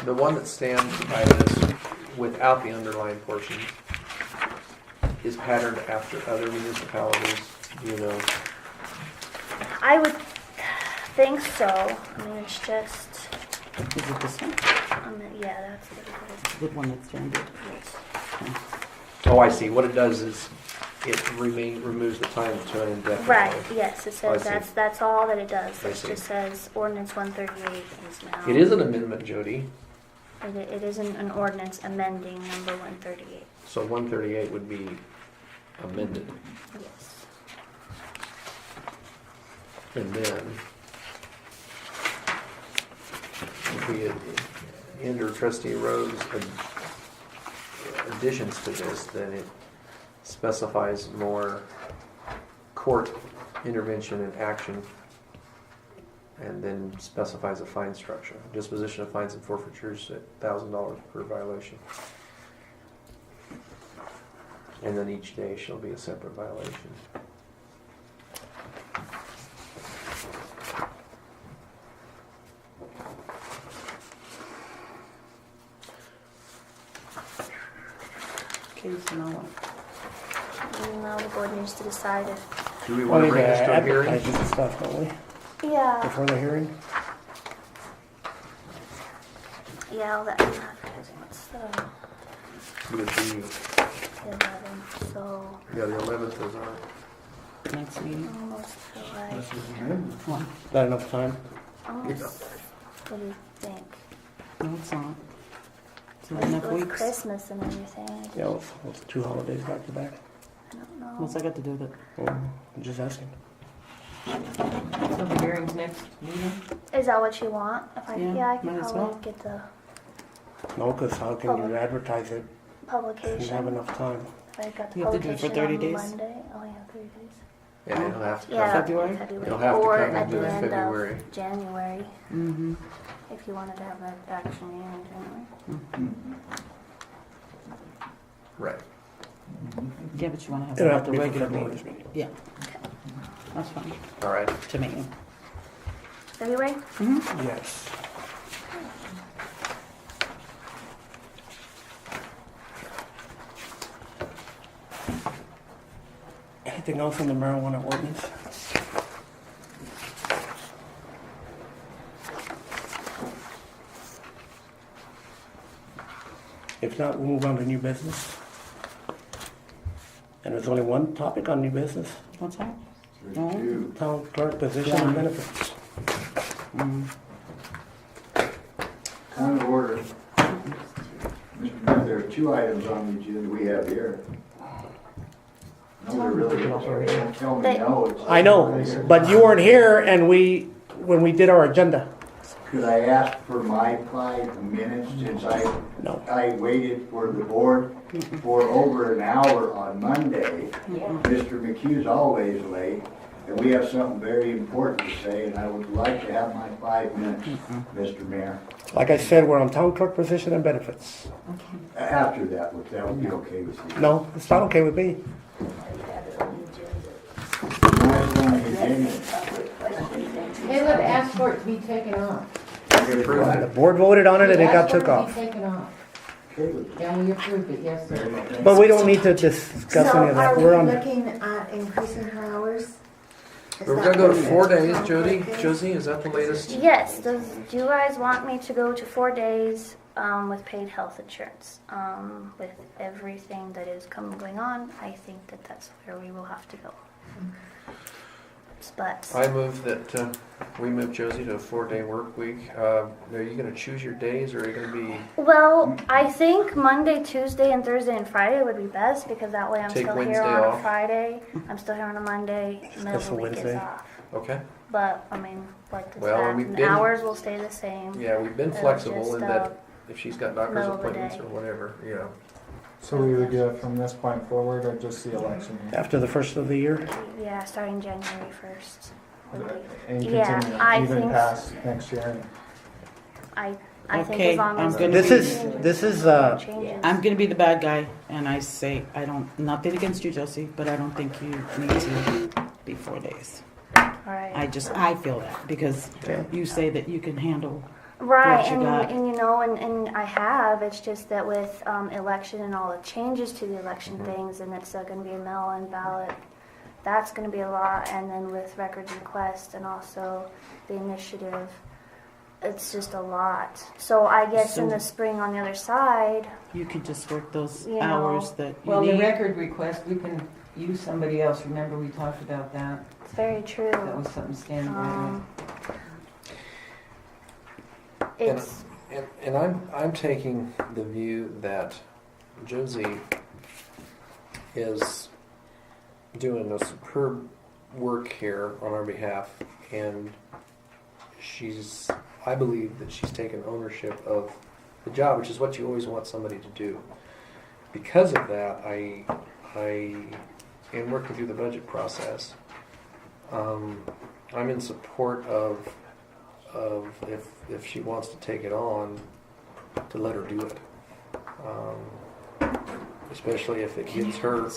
the one that stands by this without the underlined portion is patterned after other municipalities, you know. I would think so. I mean, it's just, Is it this one? yeah, that's what it is. The one that's standard? Yes. Oh, I see. What it does is it removes the time to an indefinite. Right, yes, it Oh, I says see. that's all that it does. I It see. just says ordinance 138 is now. It is an amendment, Jody. It isn't an ordinance amending number 138. So 138 would be amended. Yes. And then, if we enter trustee Rhodes' additions to this, then it specifies more court intervention and action, and then specifies a fine structure. Disposition of fines and forfeitures at $1,000 per violation. And then each day shall be a separate violation. Okay, so now what? And now the board needs to decide if, Do we want to bring this to a hearing? Advertise this stuff, don't we? yeah, Before the hearing? yeah, all that advertising, what's the Would it be, 11th, so yeah, the 11th is our, Next meeting? almost to like, One. Is that enough time? almost, what do you think? No, it's not. It's With enough with weeks. Christmas and everything, Yeah, it's 2 holidays back to back. I don't know. What's that got to do with it? I'm just asking. So the hearing's next meeting? Is that what you want? If I, Yeah, yeah, I can might as probably well. get the No, because how can you advertise it if you publication. have enough time? If I got the You have to do it for publication 30 on days? Monday. Oh yeah, 30 days. yeah, it'll have to come. Yeah, February? You'll have to or come at and do the it end February. of January, Mm-hmm. if you wanted to have an action meeting in January. Right. Yeah, but you want to have It'll it have at to the be for regular February's meeting. meeting. Yeah. That's fine. All right. To me. February? Yes. Anything else on the marijuana ordinance? If not, we'll move on to new business. And there's only one topic on new business, What's that? There's No. two. town clerk position and benefits. Mm. Point of order. Mr. Mayor, there are 2 items on the agenda we have here. No, there really is. Don't tell me no. It's- I know, but you weren't here and when we did our agenda. Could I ask for my 5 minutes since No. I waited for the board for over an hour on Monday? Mr. McHugh's always late, and we have something very important to say, and I would like to have my 5 minutes, Mr. Mayor. Like I said, we're on town clerk position and benefits. After that would be okay with you? No, it's not okay with me. Caleb asked for it to be taken off. The board voted on it and it got took He off. asked for it to be taken off. And we approved it, yes, sir. But we don't need to discuss any of that. We're So are on. we looking at increasing her hours? Is We're that gonna go to what 4 the days, town Jody. clerk is? Josie, is that the latest? Yes. Do you guys want me to go to 4 days with paid health insurance? With everything that is going on, I think that that's where we will have to go. But I move that we move Josie to a 4-day work week. Are you going to choose your days, or are you going to be well, I think Monday, Tuesday, and Thursday and Friday would be best because that way I'm Take still Wednesday here on off. a Friday. I'm still here on a Monday. Middle of the week is Wednesday. off. okay? But I mean, like Well, that, we've and been- hours will stay the same. Yeah, we've been It'll flexible just, in that if she's got doctor's middle of the appointments day. or whatever, you know. So we would do it from this point forward or just the election year? After the first of the year. Yeah, starting January 1st. would be- And Yeah, continue I even think- past next year? I think Okay, as long I'm as gonna This be- is changes. I'm gonna be the bad guy, and I say I don't. Nothing against you, Josie, but I don't think you need to be 4 days. All right. I feel that because Okay. you say that you can handle. Right, what you got. and you know, and I have. It's just that with election and all the changes to the election things, and it's going to be a mail-in ballot. That's going to be a lot, and then with records request and also the initiative, it's just a lot. So I guess in So- the spring on the other side, You can just work those You know. hours that you Well, the need. record request, we can use somebody else. Remember, we talked about that. it's very true. That was something standing right. It's And I'm taking the view that Josie is doing a superb work here on our behalf, and I believe that she's taken ownership of the job, which is what you always want somebody to do. Because of that, I am working through the budget process. I'm in support of if she wants to take it on, to let her do it. Especially if it gives her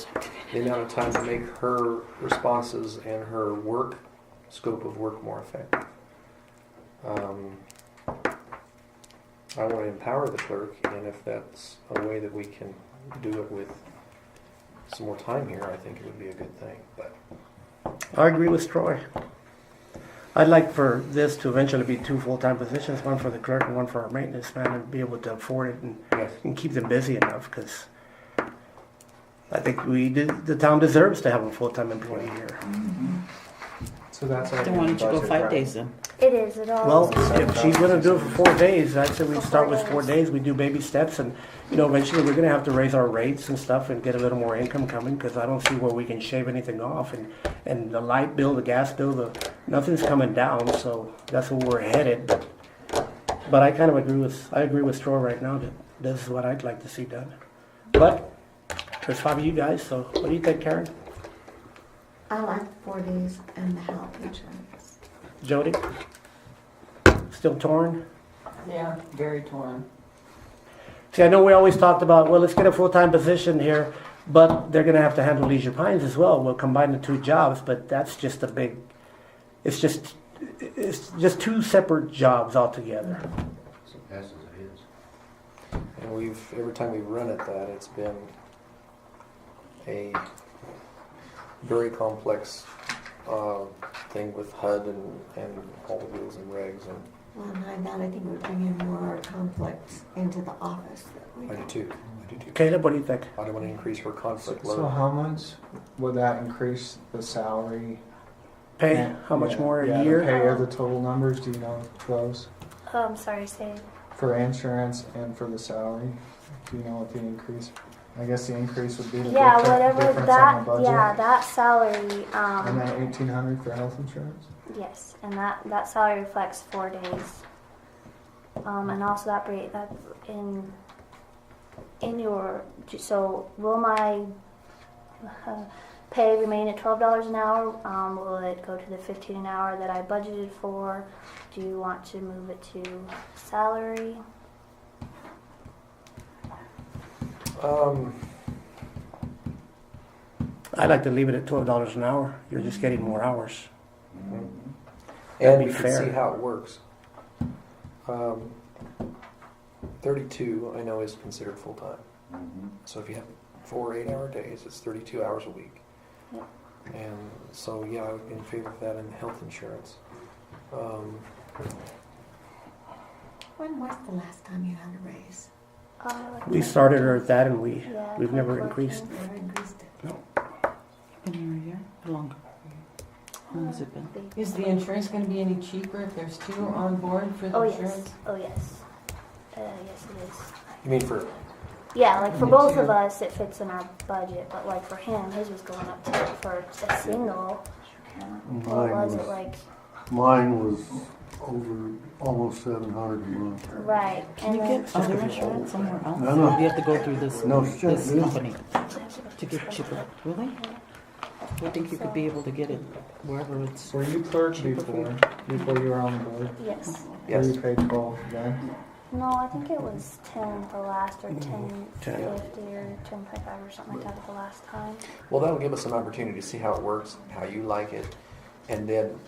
the amount of time to make her responses and her scope of work more effective. I want to empower the clerk, and if that's a way that we can do it with some more time here, I think it would be a good thing. But I agree with Troy. I'd like for this to eventually be 2 full-time positions, one for the clerk and one for our maintenance man, and be able to afford it yes. and keep them busy enough, because I think the town deserves to have a full-time employee here. So that's our. Then why don't you go budget, 5 right? days then? it is it all. Well, if she's gonna do it for 4 days, I'd say we start with 4 days, we do baby steps, and, eventually we're gonna have to raise our rates and stuff and get a little more income coming, because I don't see where we can shave anything off, and the light bill, the gas bill, nothing's coming down, so that's where we're headed. But I kind of agree with Troy right now, that this is what I'd like to see done. But, there's 5 of you guys, so what do you think, Karen? I like 4 days and the health insurance. Jody? Still torn? Yeah, very torn. See, I know we always talked about, well, let's get a full-time position here, but they're gonna have to handle Leisure Pines as well. We'll combine the 2 jobs, but that's just it's just 2 separate jobs altogether. And every time we've run at that, it's been a very complex thing with HUD and all the rules and regs, and Well, and that I think we're bringing more conflicts into the office that we I do too. Caleb, what do you think? I don't want to increase her conflict So load. how much would that increase the salary? Pay, Yeah, how much yeah, more a yeah, year? The pay of the total numbers, do you know those? Sorry, say. For insurance and for the salary? Do you know what the increase? I guess the increase would be the Yeah, difference whatever on that. the budget. Yeah, that salary. And then 1,800 for health insurance? Yes, and that salary reflects 4 days. And also that in your, so will my pay remain at $12 an hour? Will it go to the $15 an hour that I budgeted for? Do you want to move it to salary? I'd like to leave it at $12 an hour. You're just getting more hours. And be we can fair. see how it works. 32, I know, is considered full-time. So if you have 4 8-hour days, it's 32 hours a week. Yeah. And so, yeah, I would be in favor of that in health insurance. When was the last time you had a raise? We started her at that, and Yeah, we've never 2014. increased. Never increased it. Been here a year or longer. How has it been? Is the insurance gonna be any cheaper if there's two on board for the Oh, insurance? yes. Oh, yes. Yes, it is. You mean for, Yeah, like for Me both too. of us, it fits in our budget, but like for him, his was going up to, for a single, what was it, like, Mine was over almost 700 a month. right, Can you and then, get other insurance somewhere else? No, no. Or do you have to go through this, No, it's this just- company to get cheaper? Really? I think you could be able to get it wherever it's. Were you clerk Cheaper for you. before you were on the board? yes. yes. Were you paid 12 then? No, I think it was 10 the last, or 10, 10. 50 or 10.5 or something like that the last time. Well, that'll give us an opportunity to see how it works, how you like it, and then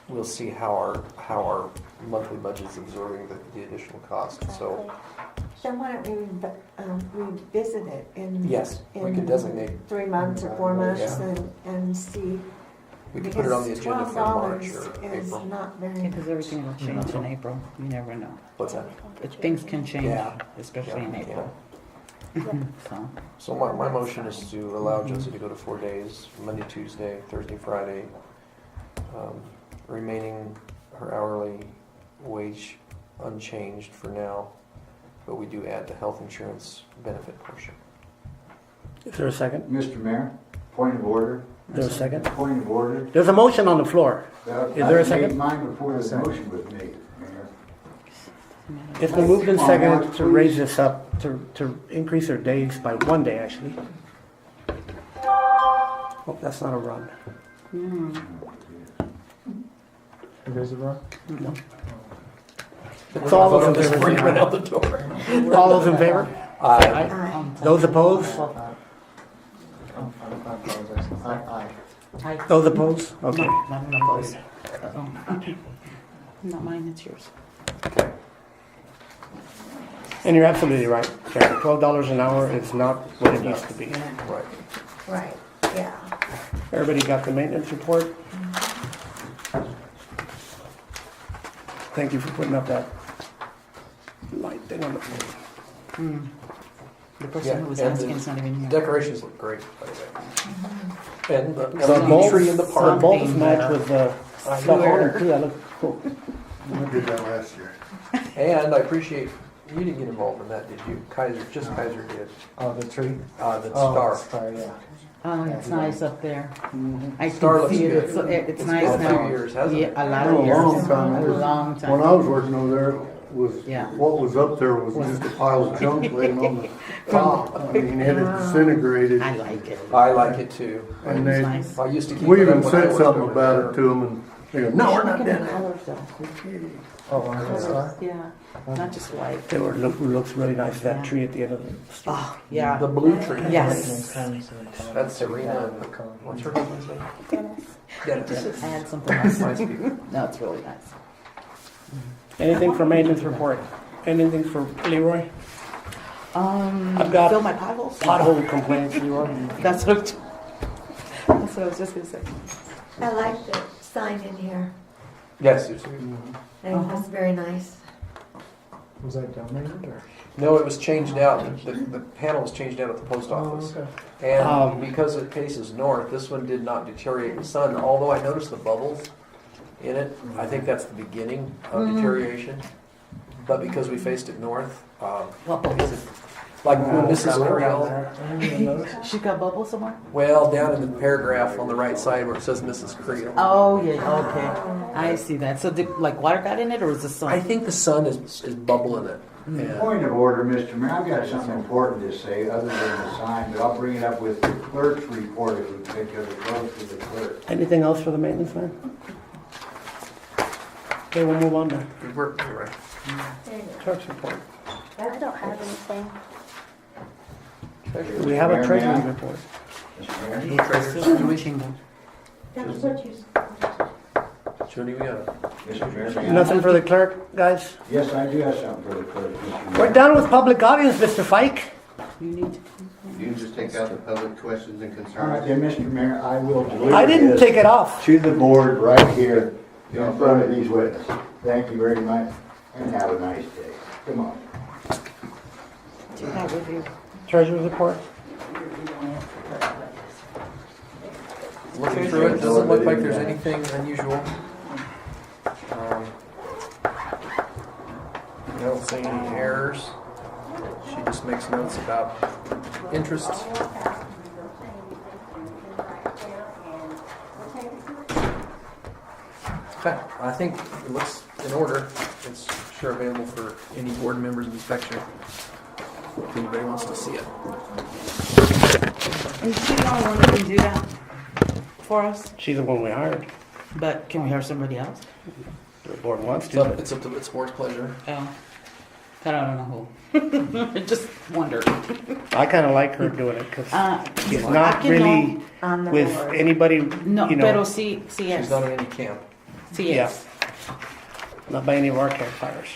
we'll see how our monthly budget's absorbing the additional cost. So, So why don't we revisit it in? yes, we could designate, 3 months or 4 months Yeah. and see. we could put it on the agenda for March or $12 is April. not very. Because everything will change in April. You never know. What's that? Things can change, Yeah. especially in Yeah, April. So, So my motion is to allow Josie to go to 4 days, Monday, Tuesday, Thursday, Friday, remaining her hourly wage unchanged for now, but we do add the health insurance benefit portion. Is there a second? Mr. Mayor, point of order. Is there a second? Point of order. There's a motion on the floor. Is there a I second? made mine before the motion was made, Mayor. It's been moved and seconded to raise this up, to increase their days by 1 day, actually. Oh, that's not a run. It is a run? No. So all those in this favor before you say run aye. out the door. All those in favor? Aye. Those opposed? I apologize. Aye. Those opposed? no, Okay. not opposed. Not mine, it's yours. And you're absolutely right, Karen. $12 an hour is not what it used to be. Right. Right, yeah. Everybody got the maintenance report? Thank you for putting up that light thing on the floor. The person who was and asking the is not even here. Decorations look great, by the way. And the The LED tree in the park. bolts match with the stuff on it too. That looks cool. I did that last year. And I appreciate, you didn't get involved in that, did you? Kaiser did. Oh, the tree? The Oh, star. Star, yeah. Oh, it's nice up there. I Star can looks see it. good. It's nice been a now. few years, hasn't Yeah, it? a lot Oh, of a years. long time. A long time. When I was working over there, was Yeah. what was up there was just a pile of junk laying on the top. I mean, it had disintegrated. I like it. I like it too. And It's they, nice. I used to keep we it up even when I said worked something over about there. it to them, and they go, "No, we're not Look doing at the that." colors though. Oh, on the star? Yeah, not just white. They were, looks really nice, that tree at the end of the street. Oh, yeah. The blue tree. Yes. That's Serena and what's her husband's name? Dennis. I had something else. Nice people. No, it's really nice. Anything for maintenance report? Anything for Leroy? I've got Fill my potholes. Pothole complaints, Leroy. That's what I was just gonna say. I like the sign in here. Yes, it's, That's very nice. Was that donated or? no, it was changed out. The panel was changed out at the post office. okay. And because it faces north, this one did not deteriorate in the sun, although I noticed the bubbles in it. I think that's the beginning of deterioration. But because we faced it north, What bubbles? like when Mrs. Creel, She got bubbles somewhere? well, down in the paragraph on the right side where it says Mrs. Creel. Oh, yeah, okay. I see that. So did, like, water got in it, or was the sun? I think the sun is bubbling it. Yeah. Point of order, Mr. Mayor, I've got something important to say other than the sign, but I'll bring it up with the clerk's report if we because it goes to the clerk. Anything else for the maintenance man? Okay, we'll move on to Good work, you're right. clerk's report. I don't have anything. Do we have a treasury report? Mr. Mayor? That's what you. Jody, we got it. Mr. Mayor, may I? Nothing for the clerk, guys? Yes, I do have something for the clerk, Mr. Mayor. We're done with public audience, Mr. Fike. You need to. You can just take out the public questions and All right, concerns. then, Mr. Mayor, I will deliver I didn't this take it off. to the board right here in front of these witnesses. Thank you very much, and have a nice day. Come on. Do you have with you? Treasury report? looking through it, doesn't look like there's anything unusual. I don't see any errors. She just makes notes about interests. Okay, I think it looks in order. It's sure available for any board members' inspection if anybody wants to see it. And she the only one that can do that for us, She's the one we hired. but can we hire somebody else? The board wants It's up, to. it's up to the board's pleasure. Oh, I don't know who. I just wonder. I kind of like her doing it because she's I not can really On the with board. anybody, No, you know. pero sí, She's yes. not in any camp. Sí, yes. Not by any of our campfires.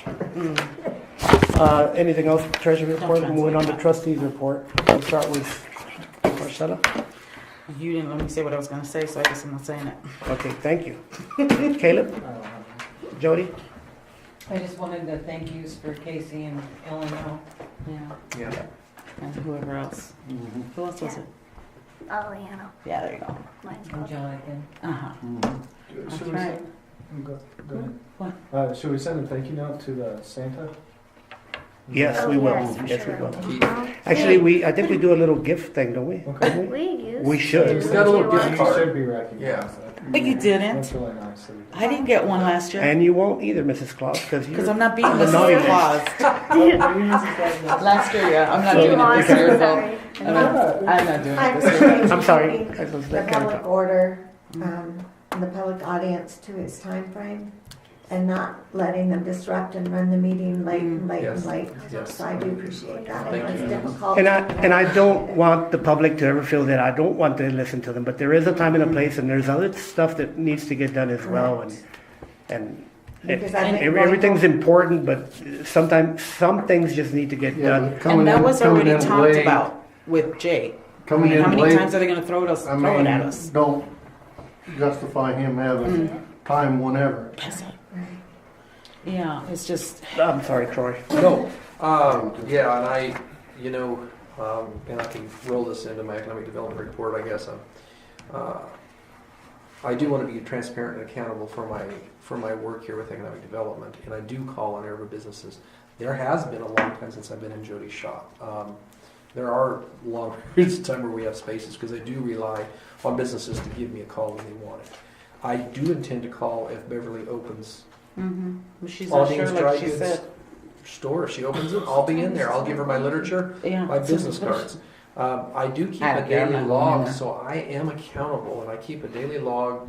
Anything else, treasury report? translate Moving on to that. trustees report. We'll start with Marcella. You didn't let me say what I was gonna say, so I guess I'm not saying it. Okay, thank you. Caleb? Jody? I just wanted to thank yous for Casey and Eleanor. Yeah, Yeah. and whoever else. Who else was it? Oh, Leanna. Yeah, there you go. Mine's And called. Jonathan. Uh-huh. That's Should we right. Go ahead. What? Should we send a thank you note to the Santa? Yes, Oh, we will. yes, for Yes, we sure. will. Actually, I think we do a little gift thing, don't we? Okay. We used We should. to. We've got a little Do you gift want- You card. should be recognized. Yeah. But you didn't. That's really nice. of you. I didn't get one last year. And you won't either, Mrs. Claus, because Because you're... I'm not being the naughty Mrs. one. Claus. Last year, yeah. I'm not So- Do you doing it want this some? year, though. Sorry. I'm not doing I it this year. appreciate I'm you sorry. keeping I was the that kind of public talk. order, the public audience to its time frame, and not letting them disrupt and run the meeting late and late Yes. and late. Yes. So I do appreciate that. Thank I know it's you. difficult. And I don't want the public to ever feel that I don't want to listen to them, but there is a time and a place, and there's other stuff that needs to get done as well, and Because I've been going everything's home- important, but sometimes some things just need to get Yeah, done. but coming And that in- was coming already in talked late- about with Jay. Coming How in many late, times are they gonna throw it at us? don't justify him having time whenever. Yeah, it's just, I'm sorry, Troy. No, yeah, and I, you know, and I can roll this into my economic development report, I guess. I do want to be transparent and accountable for my work here with economic development, and I do call on Arriba businesses. There has been a long time since I've been in Jody's shop. There are long periods of time where we have spaces because I do rely on businesses to give me a call when they want it. I do intend to call if Beverly opens she's all not sure, things dry like she goods said. store. If she opens it, I'll be in there. I'll give her my literature, Yeah. my business cards. I do keep I a don't care, I'm daily not going in log, there. so I am accountable, and I keep a daily log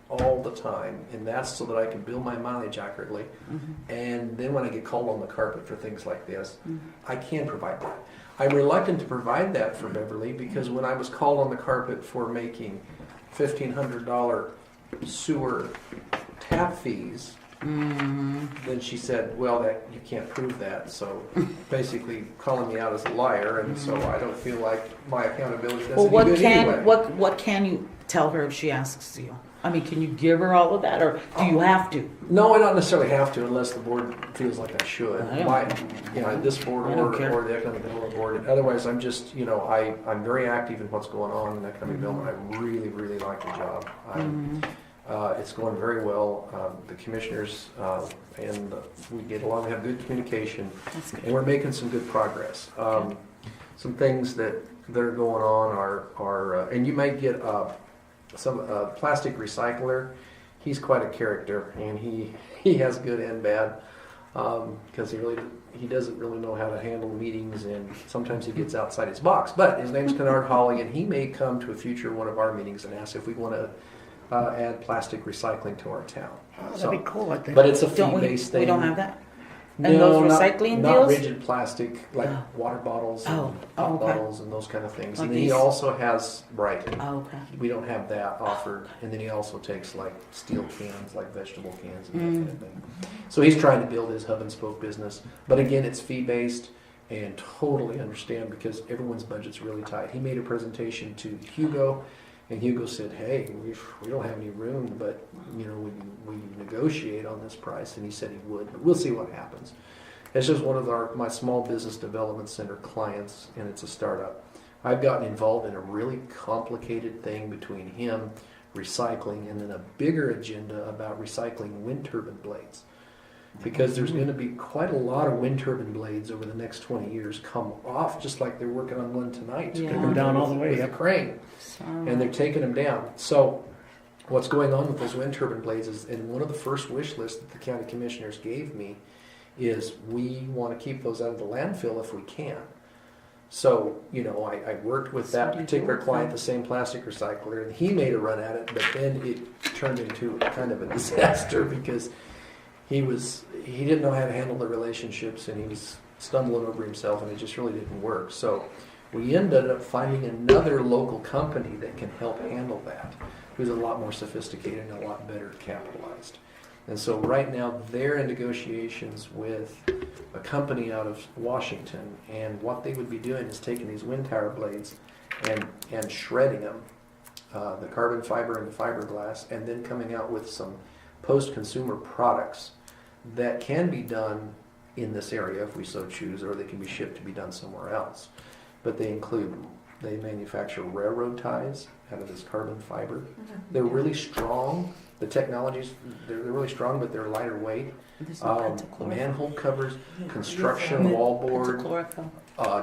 all the time, and that's so that I can bill my mileage accurately. And then when I get called on the carpet for things like this, I can provide that. I'm reluctant to provide that for Beverly because when I was called on the carpet for making $1,500 sewer tap fees, then she said, well, that you can't prove that. So basically calling me out as a liar, and so I don't feel like my accountability does Well, any good anyway. what can you tell her if she asks you? I mean, can you give her all of that, or do you have to? No, I don't necessarily have to unless the board feels like I should. I don't- This board I don't care. or the economic development board. Otherwise, I'm just, I'm very active in what's going on in economic development. I really, really like the job. It's going very well. The commissioners and we get along. We have good communication, That's good. and we're making some good progress. Some things that are going on are and you might get some plastic recycler. He's quite a character, and he has good and bad because he doesn't really know how to handle meetings, and sometimes he gets outside his box. But his name's Kennard Hawley, and he may come to a future one of our meetings and ask if we want to add plastic recycling to our town. That'd be cool, I think. But it's a Don't we, fee-based thing. we don't have that? And No, those recycling not deals? rigid plastic, like Oh. water bottles Oh. and Oh, pop okay. bottles and those kind of things. Like And then he these? also has, right, Oh, okay. we don't have that offered. And then he also takes like steel cans, like vegetable cans and that kind of thing. So he's trying to build his hub and spoke business. But again, it's fee-based, and totally understand because everyone's budget's really tight. He made a presentation to Hugo, and Hugo said, hey, we don't have any room, but we negotiate on this price. And he said he would, but we'll see what happens. It's just one of my small business development center clients, and it's a startup. I've gotten involved in a really complicated thing between him, recycling, and then a bigger agenda about recycling wind turbine blades. Because there's going to be quite a lot of wind turbine blades over the next 20 years come off, just like they're working on one tonight. Yeah. Come down all the way, with yep. a crane, and they're taking them down. So what's going on with those wind turbine blades is, and one of the first wish lists that the county commissioners gave me is we want to keep those out of the landfill if we can. So, you know, I worked with that particular client, the same plastic recycler, and he made a run at it, but then it turned into kind of a disaster because he didn't know how to handle the relationships, and he was stumbling over himself, and it just really didn't work. So we ended up finding another local company that can help handle that, who's a lot more sophisticated and a lot better capitalized. And so right now they're in negotiations with a company out of Washington, and what they would be doing is taking these wind tower blades and shredding them, the carbon fiber and the fiberglass, and then coming out with some post-consumer products that can be done in this area if we so choose, or they can be shipped to be done somewhere else. But they manufacture railroad ties out of this carbon fiber. They're really strong. The technologies, they're really strong, but they're lighter weight. Manhole covers, construction wallboard,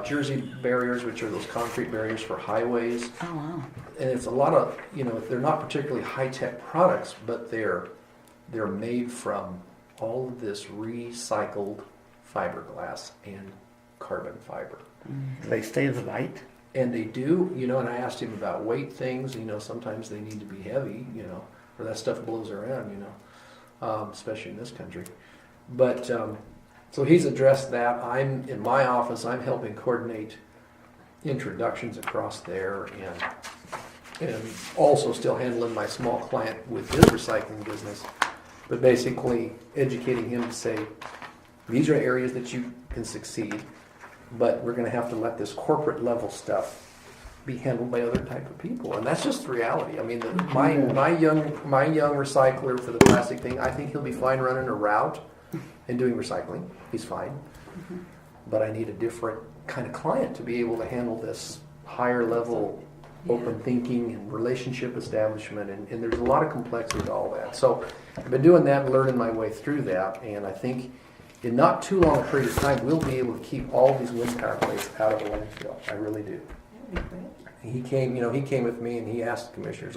jersey barriers, which are those concrete barriers for highways. Oh, wow. And it's a lot of, you know, they're not particularly high-tech products, but they're made from all of this recycled fiberglass and carbon fiber. They stay as light. And they do, you know, and I asked him about weight things, you know, sometimes they need to be heavy, you know, or that stuff blows around, you know, especially in this country. But, so he's addressed that. In my office, I'm helping coordinate introductions across there, and also still handling my small client with his recycling business, but basically educating him to say, these are areas that you can succeed, but we're going to have to let this corporate level stuff be handled by other type of people, and that's just the reality. I mean, my young recycler for the plastic thing, I think he'll be fine running a route and doing recycling. He's fine, but I need a different kind of client to be able to handle this higher level open thinking and relationship establishment, and there's a lot of complexity to all that. So I've been doing that and learning my way through that, and I think in not too long a period of time, we'll be able to keep all these wind power blades out of the landfill. I really do. He came with me and he asked the commissioners,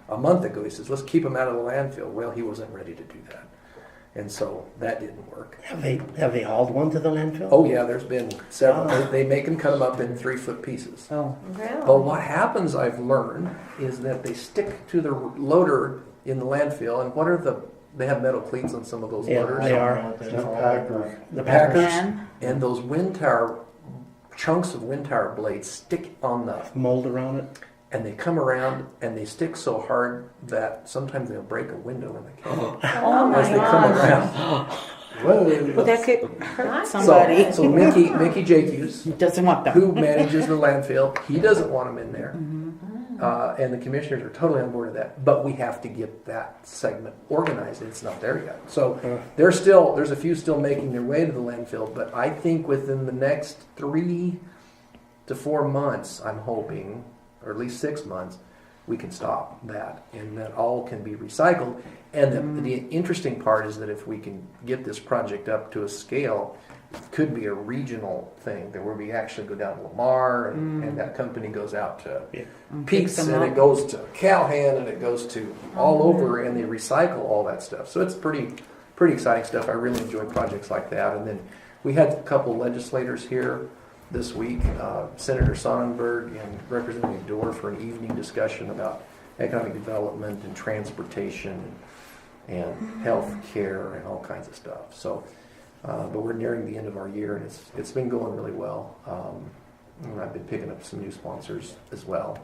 a month ago, he says, let's keep them out of the landfill. Well, he wasn't ready to do that. And so that didn't work. Have they hauled one to the landfill? Oh yeah, there's been several. They make them cut them up in 3-foot pieces. Oh. But what happens, I've learned, is that they stick to the loader in the landfill, and they have metal cleats on some of those loaders. They are. The Packers. And those chunks of wind tower blades stick on the mold around it. And they come around and they stick so hard that sometimes they'll break a window in the cabin as they come around. Well, that could hurt somebody. So Mickey Jacques doesn't want them. Who manages the landfill, he doesn't want them in there. And the commissioners are totally on board with that. But we have to get that segment organized. It's not there yet. So there's a few still making their way to the landfill. But I think within the next 3 to 4 months, I'm hoping, or at least 6 months, we can stop that, and that all can be recycled. And the interesting part is that if we can get this project up to a scale, it could be a regional thing, that where we actually go down to Lamar, and that company goes out to Pete's, and it goes to Calhan, and it goes to all over, and they recycle all that stuff. So it's pretty exciting stuff. I really enjoy projects like that. And then we had a couple legislators here this week, Senator Sonnenberg and Representative Dorr, for an evening discussion about economic development and transportation and health care and all kinds of stuff. So, but we're nearing the end of our year, and it's been going really well. And I've been picking up some new sponsors as well.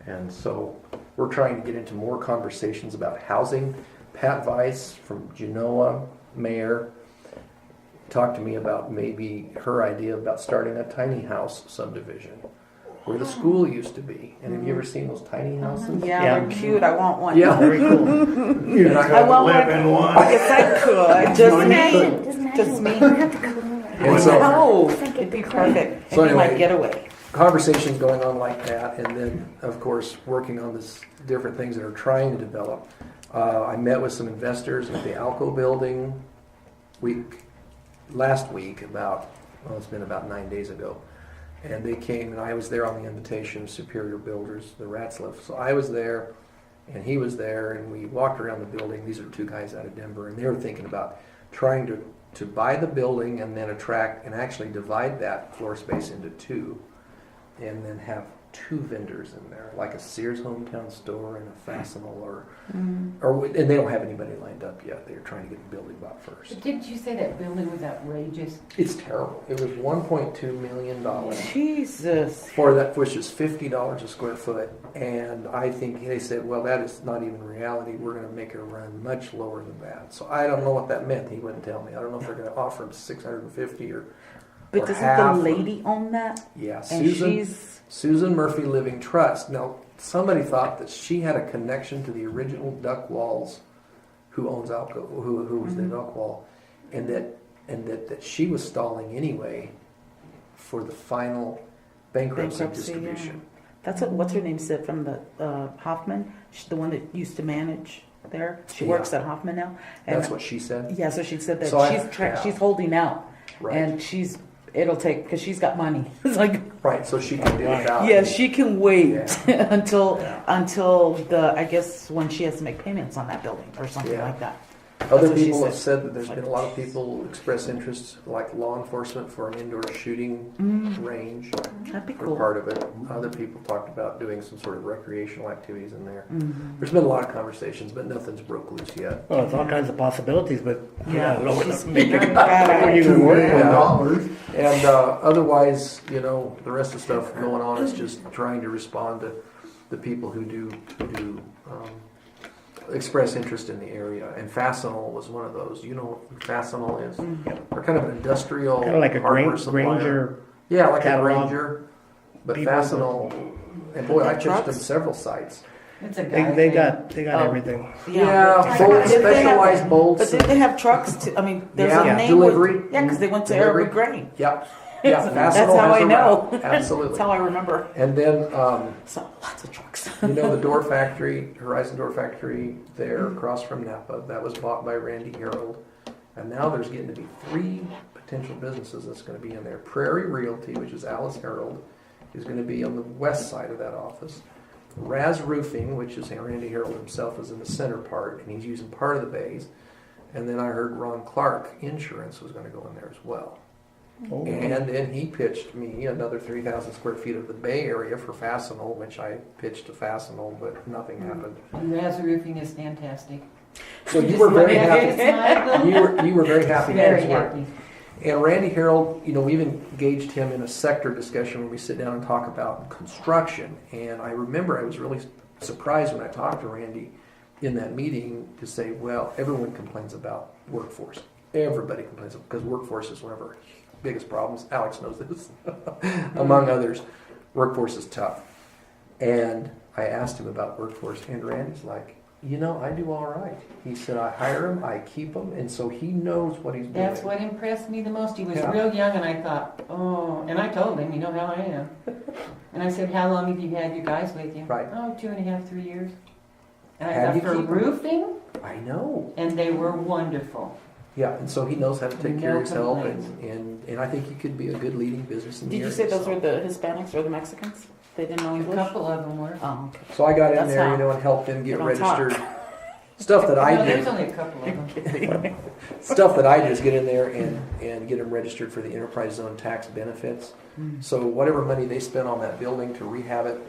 And so we're trying to get into more conversations about housing. Pat Weiss from Genoa, mayor, talked to me about maybe her idea about starting a tiny house subdivision where the school used to be. And have you ever seen those tiny houses? Yeah, they're cute. I want one. Yeah, very cool. You're not going to live in one. Yes, I could. Just me. And so, It'd be perfect. So It'd be my anyway, getaway. conversations going on like that, and then, of course, working on this different things that are trying to develop. I met with some investors at the Alco building last week it's been about 9 days ago. And they came, and I was there on the invitation of Superior Builders, the Ratzliff. So I was there, and he was there, and we walked around the building. These are two guys out of Denver, and they were thinking about trying to buy the building and then attract and actually divide that floor space into two, and then have two vendors in there, like a Sears Hometown Store and a Fastenal, and they don't have anybody lined up yet. They're trying to get the building bought first. But didn't you say that building was outrageous? It's terrible. It was $1.2 million. Jesus. For that, which is $50 a square foot, and I think they said, well, that is not even reality. We're going to make it run much lower than that. So I don't know what that meant. He wouldn't tell me. I don't know if they're going to offer him $650 or. But or doesn't half the lady own that? Yeah, And Susan Murphy Living Trust. Now, somebody thought that she had a connection to the original Duck Walls, who owns Alco, who was the Duck Wall, and that she was stalling anyway for the final bankruptcy distribution. Yeah. That's what's her name said from the Hoffman, the one that used to manage there. She works at Hoffman now. And that's what she said. Yeah, so she said that she's holding out, right. And it'll take because she's got money. It's like right, so she can do without. Yeah, she can wait until Yeah. I guess when she has to make payments on that building or something like that. Other people have said that there's been a lot of people express interest, like law enforcement, for an indoor shooting range. That'd be for cool. part of it. Other people talked about doing some sort of recreational activities in there. There's been a lot of conversations, but nothing's broke loose yet. Well, it's all kinds of possibilities, but she's make it even work. And otherwise, the rest of the stuff going on is just trying to respond to the people who do express interest in the area. And Fastenal was one of those. You know what Fastenal is? They're kind of an industrial Kind of like a Granger. Yeah, like catalog. a Granger. But Fastenal, and boy, I pitched them several sites. It's a guy They thing. got everything. Bolts, specialized bolts. But did they have trucks too? I mean, there's a name. Delivery. Because they went to Arriba Grain. Yep. Yeah, Fastenal that's how has I a know. route. Absolutely. That's how I remember. And then, So lots of trucks. the door factory, Horizon Door Factory there across from Napa, that was bought by Randy Harold. And now there's getting to be 3 potential businesses that's going to be in there. Prairie Realty, which is Alice Harold, is going to be on the west side of that office. Raz Roofing, which is Randy Harold himself, is in the center part, and he's using part of the bays. And then I heard Ron Clark Insurance was going to go in there as well. Oh. And then he pitched me another 3,000 square feet of the Bay Area for Fastenal, which I pitched to Fastenal, but nothing happened. Raz Roofing is fantastic. So you were very happy. Smile. You were very happy. Very happy. And Randy Harold, we've engaged him in a sector discussion where we sit down and talk about construction. And I remember I was really surprised when I talked to Randy in that meeting to say, well, everyone complains about workforce. Everybody complains because workforce is one of our biggest problems. Alex knows this, among others. Workforce is tough. And I asked him about workforce, and Randy's like, I do all right. He said, I hire him, I keep him, and so he knows what he's doing. That's what impressed me the most. He was real young, and I thought, and I told him, you know how I am. And I said, how long have you had your guys with you? Right. 2.5, 3 years. And How I do thought, you for keep 'em? roofing, I know. and they were wonderful. Yeah, and so he knows how to take No care of his help, complaints. and I think he could be a good leading business in the Did you area. say those so. were the Hispanics or the Mexicans? They didn't know A English? couple of them were. Oh, okay. So I got in That's there, how- and helped them get they don't talk. registered. Stuff that No, I there's do, only a couple of them. stuff that I do is get in there and get them registered for the enterprise zone tax benefits. So whatever money they spend on that building to rehab it,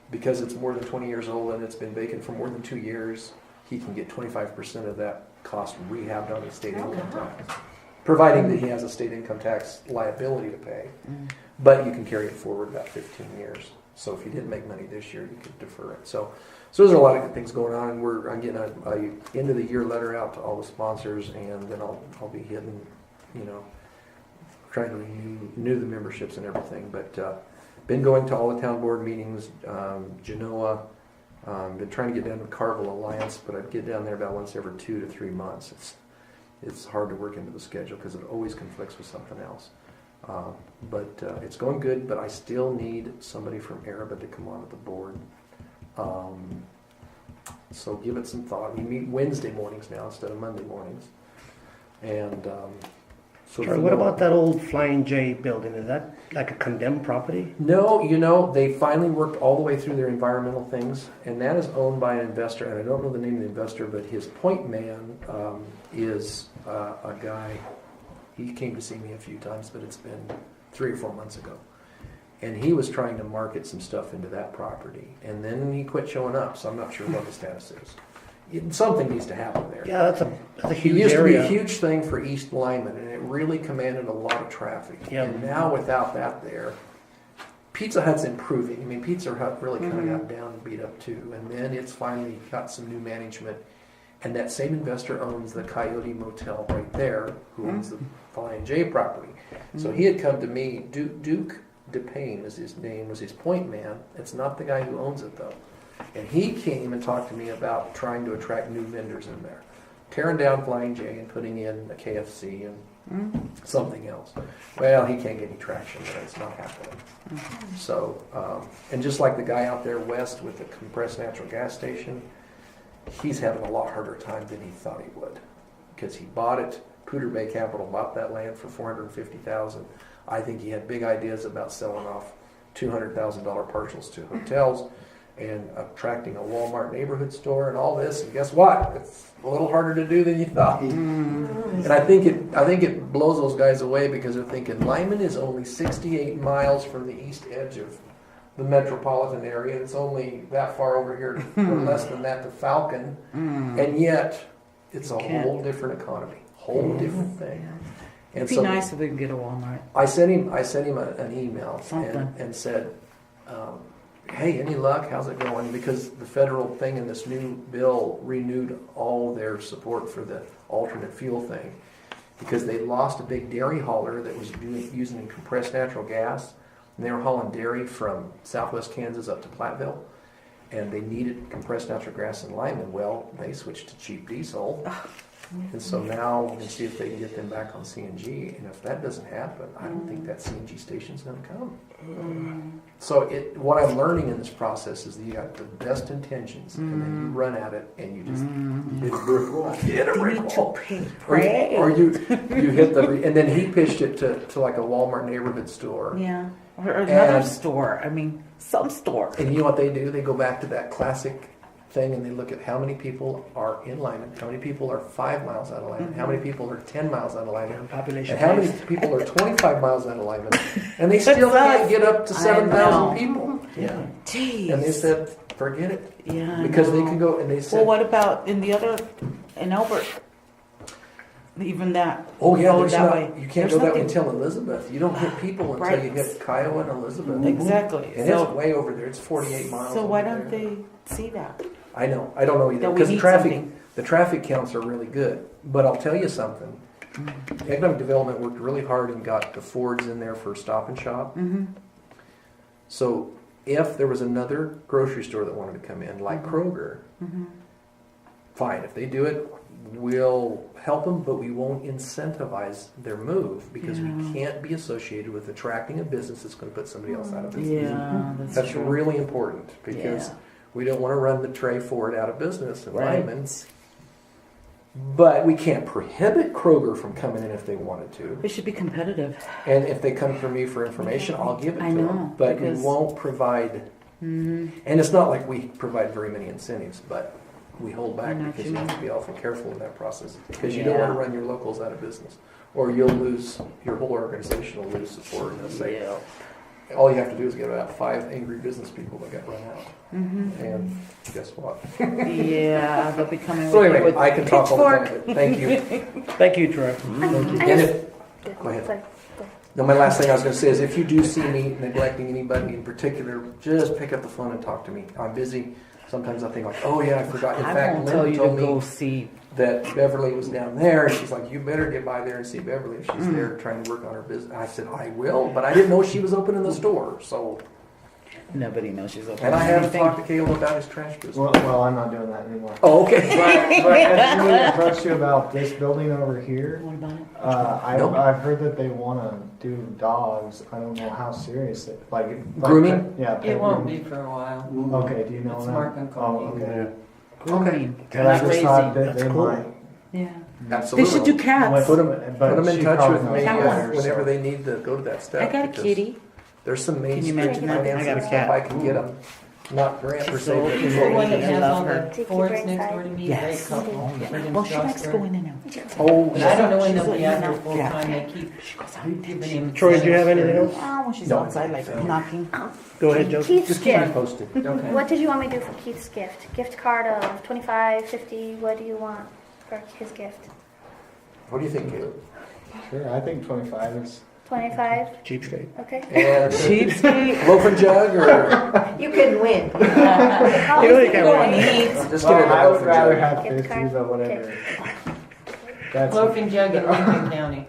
because it's more than 20 years old and it's been vacant for more than 2 years, he can get 25% of that cost rehabbed on his state income tax, providing that he has a state income tax liability to pay. But you can carry it forward about 15 years. So if you didn't make money this year, you could defer it. So there's a lot of good things going on, and I'm getting a end of the year letter out to all the sponsors, and then I'll be hitting, trying to renew the memberships and everything. But been going to all the town board meetings, Genoa. Been trying to get down to Carville Alliance, but I'd get down there about once every 2 to 3 months. It's hard to work into the schedule because it always conflicts with something else. But it's going good, but I still need somebody from Arriba to come onto the board. So give it some thought. We meet Wednesday mornings now instead of Monday mornings. And so Troy, what about that old Flying J building? Is that like a condemned property? No, they finally worked all the way through their environmental things, and that is owned by an investor, and I don't know the name of the investor, but his point man is a guy. He came to see me a few times, but it's been 3 or 4 months ago. And he was trying to market some stuff into that property, and then he quit showing up, so I'm not sure what the status is. Something needs to happen there. Yeah, that's a It huge used to be area. a huge thing for East Lyman, and it really commanded a lot of traffic. Yeah. And now without that there, Pizza Hut's improving. I mean, Pizza Hut really kind of got down and beat up too, and then it's finally got some new management. And that same investor owns the Coyote Motel right there, who owns the Flying J property. So he had come to me. Duke DePayne is his name, was his point man. It's not the guy who owns it though. And he came and talked to me about trying to attract new vendors in there, tearing down Flying J and putting in a KFC and something else. Well, he can't get any traction there. It's not happening. So, and just like the guy out there west with the compressed natural gas station, he's having a lot harder time than he thought he would, because he bought it. Poudre Bay Capital bought that land for $450,000. I think he had big ideas about selling off $200,000 parcels to hotels and attracting a Walmart neighborhood store and all this. And guess what? It's a little harder to do than you thought. And I think it blows those guys away, because they're thinking Lyman is only 68 miles from the east edge of the metropolitan area. It's only that far over here, or less than that, to Falcon, and yet it's a whole different economy, whole different thing. And It'd be nice if we could get a Walmart. I sent him an email and said, hey, any luck? How's it going? Because the federal thing in this new bill renewed all their support for the alternate fuel thing, because they lost a big dairy hauler that was using compressed natural gas. And they were hauling dairy from southwest Kansas up to Platteville, and they needed compressed natural gas in Lyman. Well, they switched to cheap diesel, and so now we're going to see if they can get them back on CNG. And if that doesn't happen, I don't think that CNG station's going to come. So what I'm learning in this process is that you got the best intentions, and then you run at it, and you just hit a brick wall. Hit a brick wall. Or you hit and then he pitched it to like a Walmart neighborhood store. Yeah. Or another store. I mean, some store. And you know what they do? They go back to that classic thing, and they look at how many people are in Lyman, how many people are 5 miles out of Lyman, how many people are 10 miles out of Lyman, Population and how many people are 25 miles out of Lyman, and they still can't get up to 7,000 people. Yeah. Jeez. And they said, forget it. Yeah. Because they can go, and they said, Well, what about in Albert? Even that. oh yeah, go there's that not, way. you can't There's go that way nothing. until Elizabeth. You don't hit people until Right. you hit Kiowa and Elizabeth. Exactly. And it's way over there. It's 48 miles. So why over don't there. they see that? I know. I don't know either. That we Because need the something. traffic counts are really good. But I'll tell you something. Economic development worked really hard and got the Fords in there for Stop and Shop. So if there was another grocery store that wanted to come in, like Kroger, fine. If they do it, we'll help them, but we won't incentivize their move, because we can't be associated with attracting a business that's going to put somebody else out of business. Yeah, That's true. really important, because we don't want to run the Trey Ford out of business in Lyman. But we can't prohibit Kroger from coming in if they wanted to. It should be competitive. And if they come for me for information, I'll give it I to know, them. But we because- won't provide, and it's not like we provide very many incentives, but we hold back because you have to be awful careful in that process. Because you don't want to run your locals out of business, or you'll lose, your whole organization will lose support. And they'll say, all you have to do is get about 5 angry business people that got run out. And guess what? Yeah, they'll be coming So with anyway, I can talk all the time, pitchfork. but thank you. Thank you, Troy. Go ahead. No, my last thing I was going to say is, if you do see me neglecting anybody in particular, just pick up the phone and talk to me. I'm busy. Sometimes I think like, oh yeah, I forgot. In I fact, won't tell Linda you to told go me see. that Beverly was down there, and she's like, you better get by there and see Beverly. She's there trying to work on her business. I said, I will, but I didn't know she was opening the store. So Nobody knows she's open. And I haven't anything. talked to Caleb about his trash business. Well, I'm not doing that anymore. Oh, okay. But as we approached you about this building over here, What about it? I've heard that they want to do dogs. I don't know how serious it, like Grooming? Yeah. pet It won't grooming. be for a while. Okay, do you know It's that? Mark and Cody. Oh, okay. Grooming. But I Not just thought raising. that they That's cool. might. Yeah. Absolutely. They should do cats. Put them But in she touch probably with knows me better, whenever so. they need to go to that step. I got a because kitty. There's some main Can you street imagine that? financing I got a stuff cat. I can get them. Not grant per She's se, so but cute. The one that I has love all her. the Did you forts bring next side? door to me, Yes. they couple. Oh, Right yeah. in Well, she likes to Strasburg. go in and out. oh, But I don't know when She's they'll be like, out here no. full Yeah. time, they keep She goes out. giving him. Troy, do you have anything else? Oh, when she's No. outside, like knocking. Go ahead, Joe. Keith's just keep me gift. posted. Okay. What did you want me to do for Keith's gift? Gift card of 25, 50, what do you want for his gift? What do you think, Caleb? Sure, I think 25 is. 25, Cheapskate. okay. And Cheapskate. loaf and jug, or You can win. You know you can't Go win. and eat. just Well, get it a I loaf would and rather jug? have Gift 50, card? but whatever. That's Loaf and jug in Lincoln County.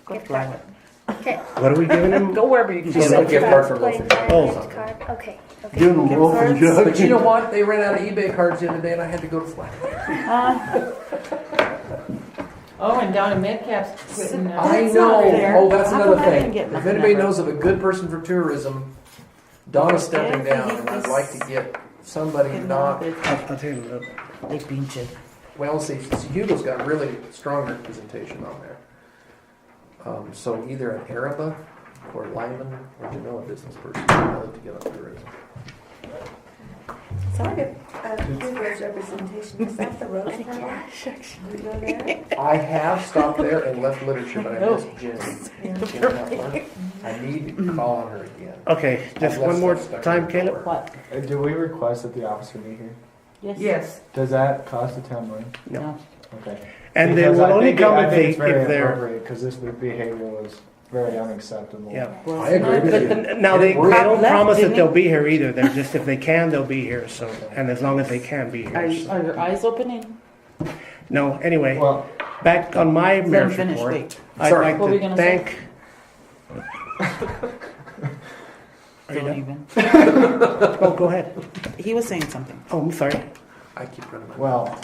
Go Gift fly card. it. Okay. What are we giving him? Go wherever you can She said go. gift card for loaf and jug. Oh. Gift card, okay, okay. Give them a loaf and jug. But you know what? They ran out of eBay cards the other day and I had to go to Flat. Oh, and Donna Metcalf's putting, I That's know. not fair. Oh, that's How another come I didn't thing. get If nothing anybody ever? knows of a good person for tourism, Donna's stepping down, and I'd like to get somebody not. I'll tell you that. They pinch it. Well, see, Hugo's got really strong representation on there. So either an Arriba or Lyman, or you know a business person, I'd like to get on tourism. So I get Hugo's representation. Is that the Rose Garden? You go there? I have stopped there and left literature, but I Oh. missed Jenny. Jenny Huffler. I need to call on her again. Okay, just one more time, Caleb. What? Do we request that the officer be here? yes. Does that cost the town money? No. Okay. And they Because will I only think- come I if think they, it's very if they're, appropriate, because this behavior was very unacceptable. yeah. Well, I agree with you. But now they We're- don't left, promise that didn't they'll he? be here either. They're just, if they can, they'll be here, so, and as long as they can be Are, here. so. are your eyes opening? No, anyway, Well, back on my Let marriage him finish. report, Wait. I'd Sorry. like What were you to gonna say? thank. Are you Don't done? even. Oh, go ahead. He was saying something. Oh, I'm sorry. I keep running my mouth. well,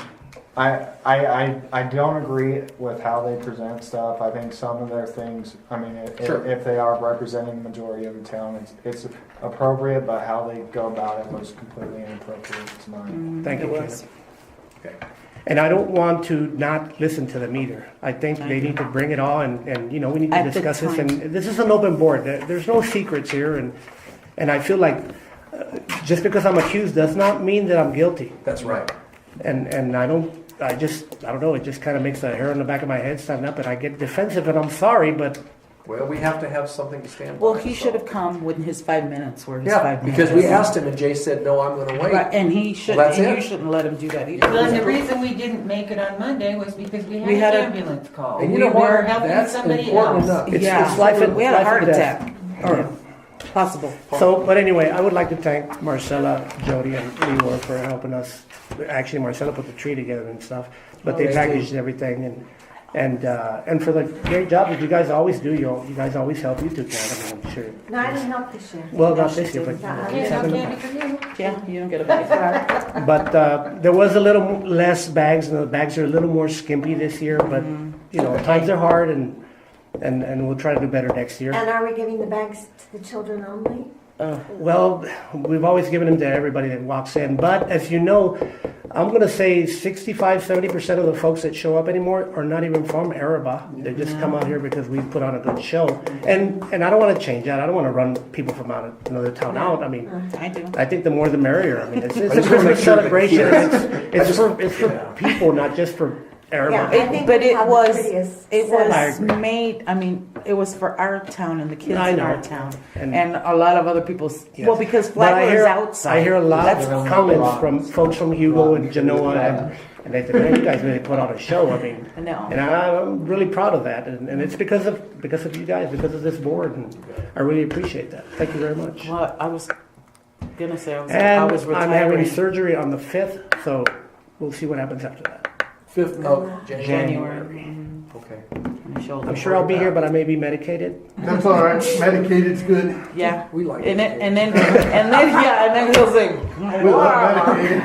I don't agree with how they present stuff. I think some of their things, I mean, Sure. if they are representing the majority of the town, it's appropriate, but how they go about it was completely inappropriate to mine. Thank It you, was. And I don't want to not listen to them either. I think they need to bring it all and, you know, we need to At the discuss this. time. And this is an open board. There's no secrets here. And I feel like just because I'm accused does not mean that I'm guilty. That's right. And I don't know, it just kind of makes the hair on the back of my head stand up and I get defensive and I'm sorry, but Well, we have to have something to stand by. Well, he so. should have come when his 5 minutes were his Yeah, 5 minutes. because we asked him and Jay said, no, I'm going to wait. Right, and he should. Well, that's and it. you shouldn't let him do that either. Well, and the reason we didn't make it on Monday was because we We had had an a- ambulance call. And you We know what? were helping That's somebody important else. enough. it's life and we had a life heart and death. attack. Or possible. So, but anyway, I would like to thank Marcella, Jody, and Leroy for helping us. Actually, Marcella put the tree together and stuff, but they packaged everything and for the great job that you guys always do. You guys always help. You two can. I mean, I'm sure. No, I didn't help this year. Well, not this year, but Yeah, you Yeah, know, no candy for you. Yeah, you don't get a bag. but there was a little less bags, and the bags are a little more skimpy this year. But you know, times are hard, and we'll try to do better next year. And are we giving the bags to the children only? Well, we've always given them to everybody that walks in. But as you know, I'm going to say 65-70% of the folks that show up anymore are not even from Arriba. They just come out here because we put on a good show. And I don't want to change that. I don't want to run people from out of another town out. I mean, I do. I think the more the merrier. I mean, it's a just wanna make Christmas sure that- celebration. yes. It's for people, not just for Arriba. Yeah, I think But we it have the was prettiest it setup. I was agree. made. I mean, it was for our town and the kids I in know. our town, And- and a lot of other people's. Yes. Well, because But Flagler is outside. I hear a lot That's of comments from folks from Hugo and Genoa, and they say, "Man, you guys really put on a show." I mean, I know. and I'm really proud of that, and it's because of you guys, because of this board, and I really appreciate that. Thank you very much. Well, I was gonna say I And was I'm retiring. having surgery on the 5th, so we'll see what happens after that. 5th of January. January. Okay. I shoulder. I'm sure I'll be here, but I may be medicated. That's all right, medicated's good. Yeah. We like And it. then, yeah, and then he'll say, We love medicated.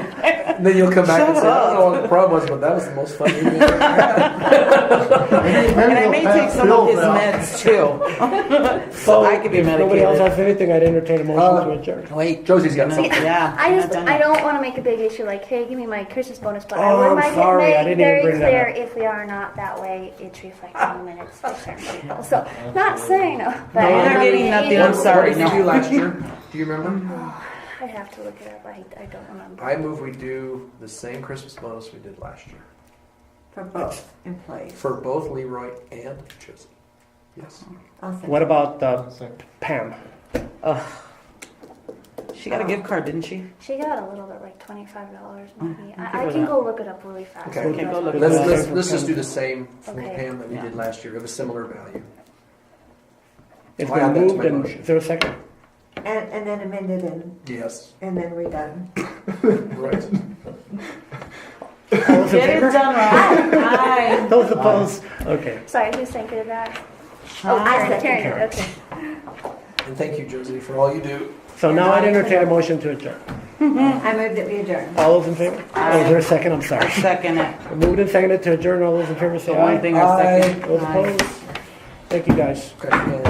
And then you'll come back and Shut say, I don't know up. what the problem was, but that was the most fun meeting I've ever had. and I may take some of his meds too. So I could be If nobody else medicated. has anything, I'd entertain a motion to adjourn. Wait, Josie's got something. Yeah. I don't want to make a big issue like, hey, give me my Christmas bonus, but I Oh, would I'm like sorry, I it didn't made even very bring that clear up. if we are not that way, it's reflecting the minutes for certain people. So, not saying no, but No, you're not getting nothing, I'm sorry. What did you do last year? Do you remember? I'd have to look it up. I don't remember. I move we do the same Christmas bonus we did last year. For both employees. For both Leroy and Josie. Yes. I'll second. What about Pam? She got a gift card, didn't she? She got a little bit, like $25 maybe. I it can up. go look it up really fast. Okay. Okay, go look it Let's just do the same for Okay. Pam that we Yeah. did last year of a similar value. It's I'll been add that to moved, my and motion. is there a second? And then amended Yes. and then redone. Right. All those in Get it favor? done right. Aye. Those opposed? Okay. Sorry, who seconded that? Aye. Karen, okay. And thank you, Josie, for all you do. So now I'd entertain a motion to adjourn. I move that we adjourn. All those in favor? Oh, is there a second? I'm sorry. Second it. Moved and seconded to adjourn. All those in favor say The one aye. thing I second. Those Aye. opposed? Thank you, guys. Okay.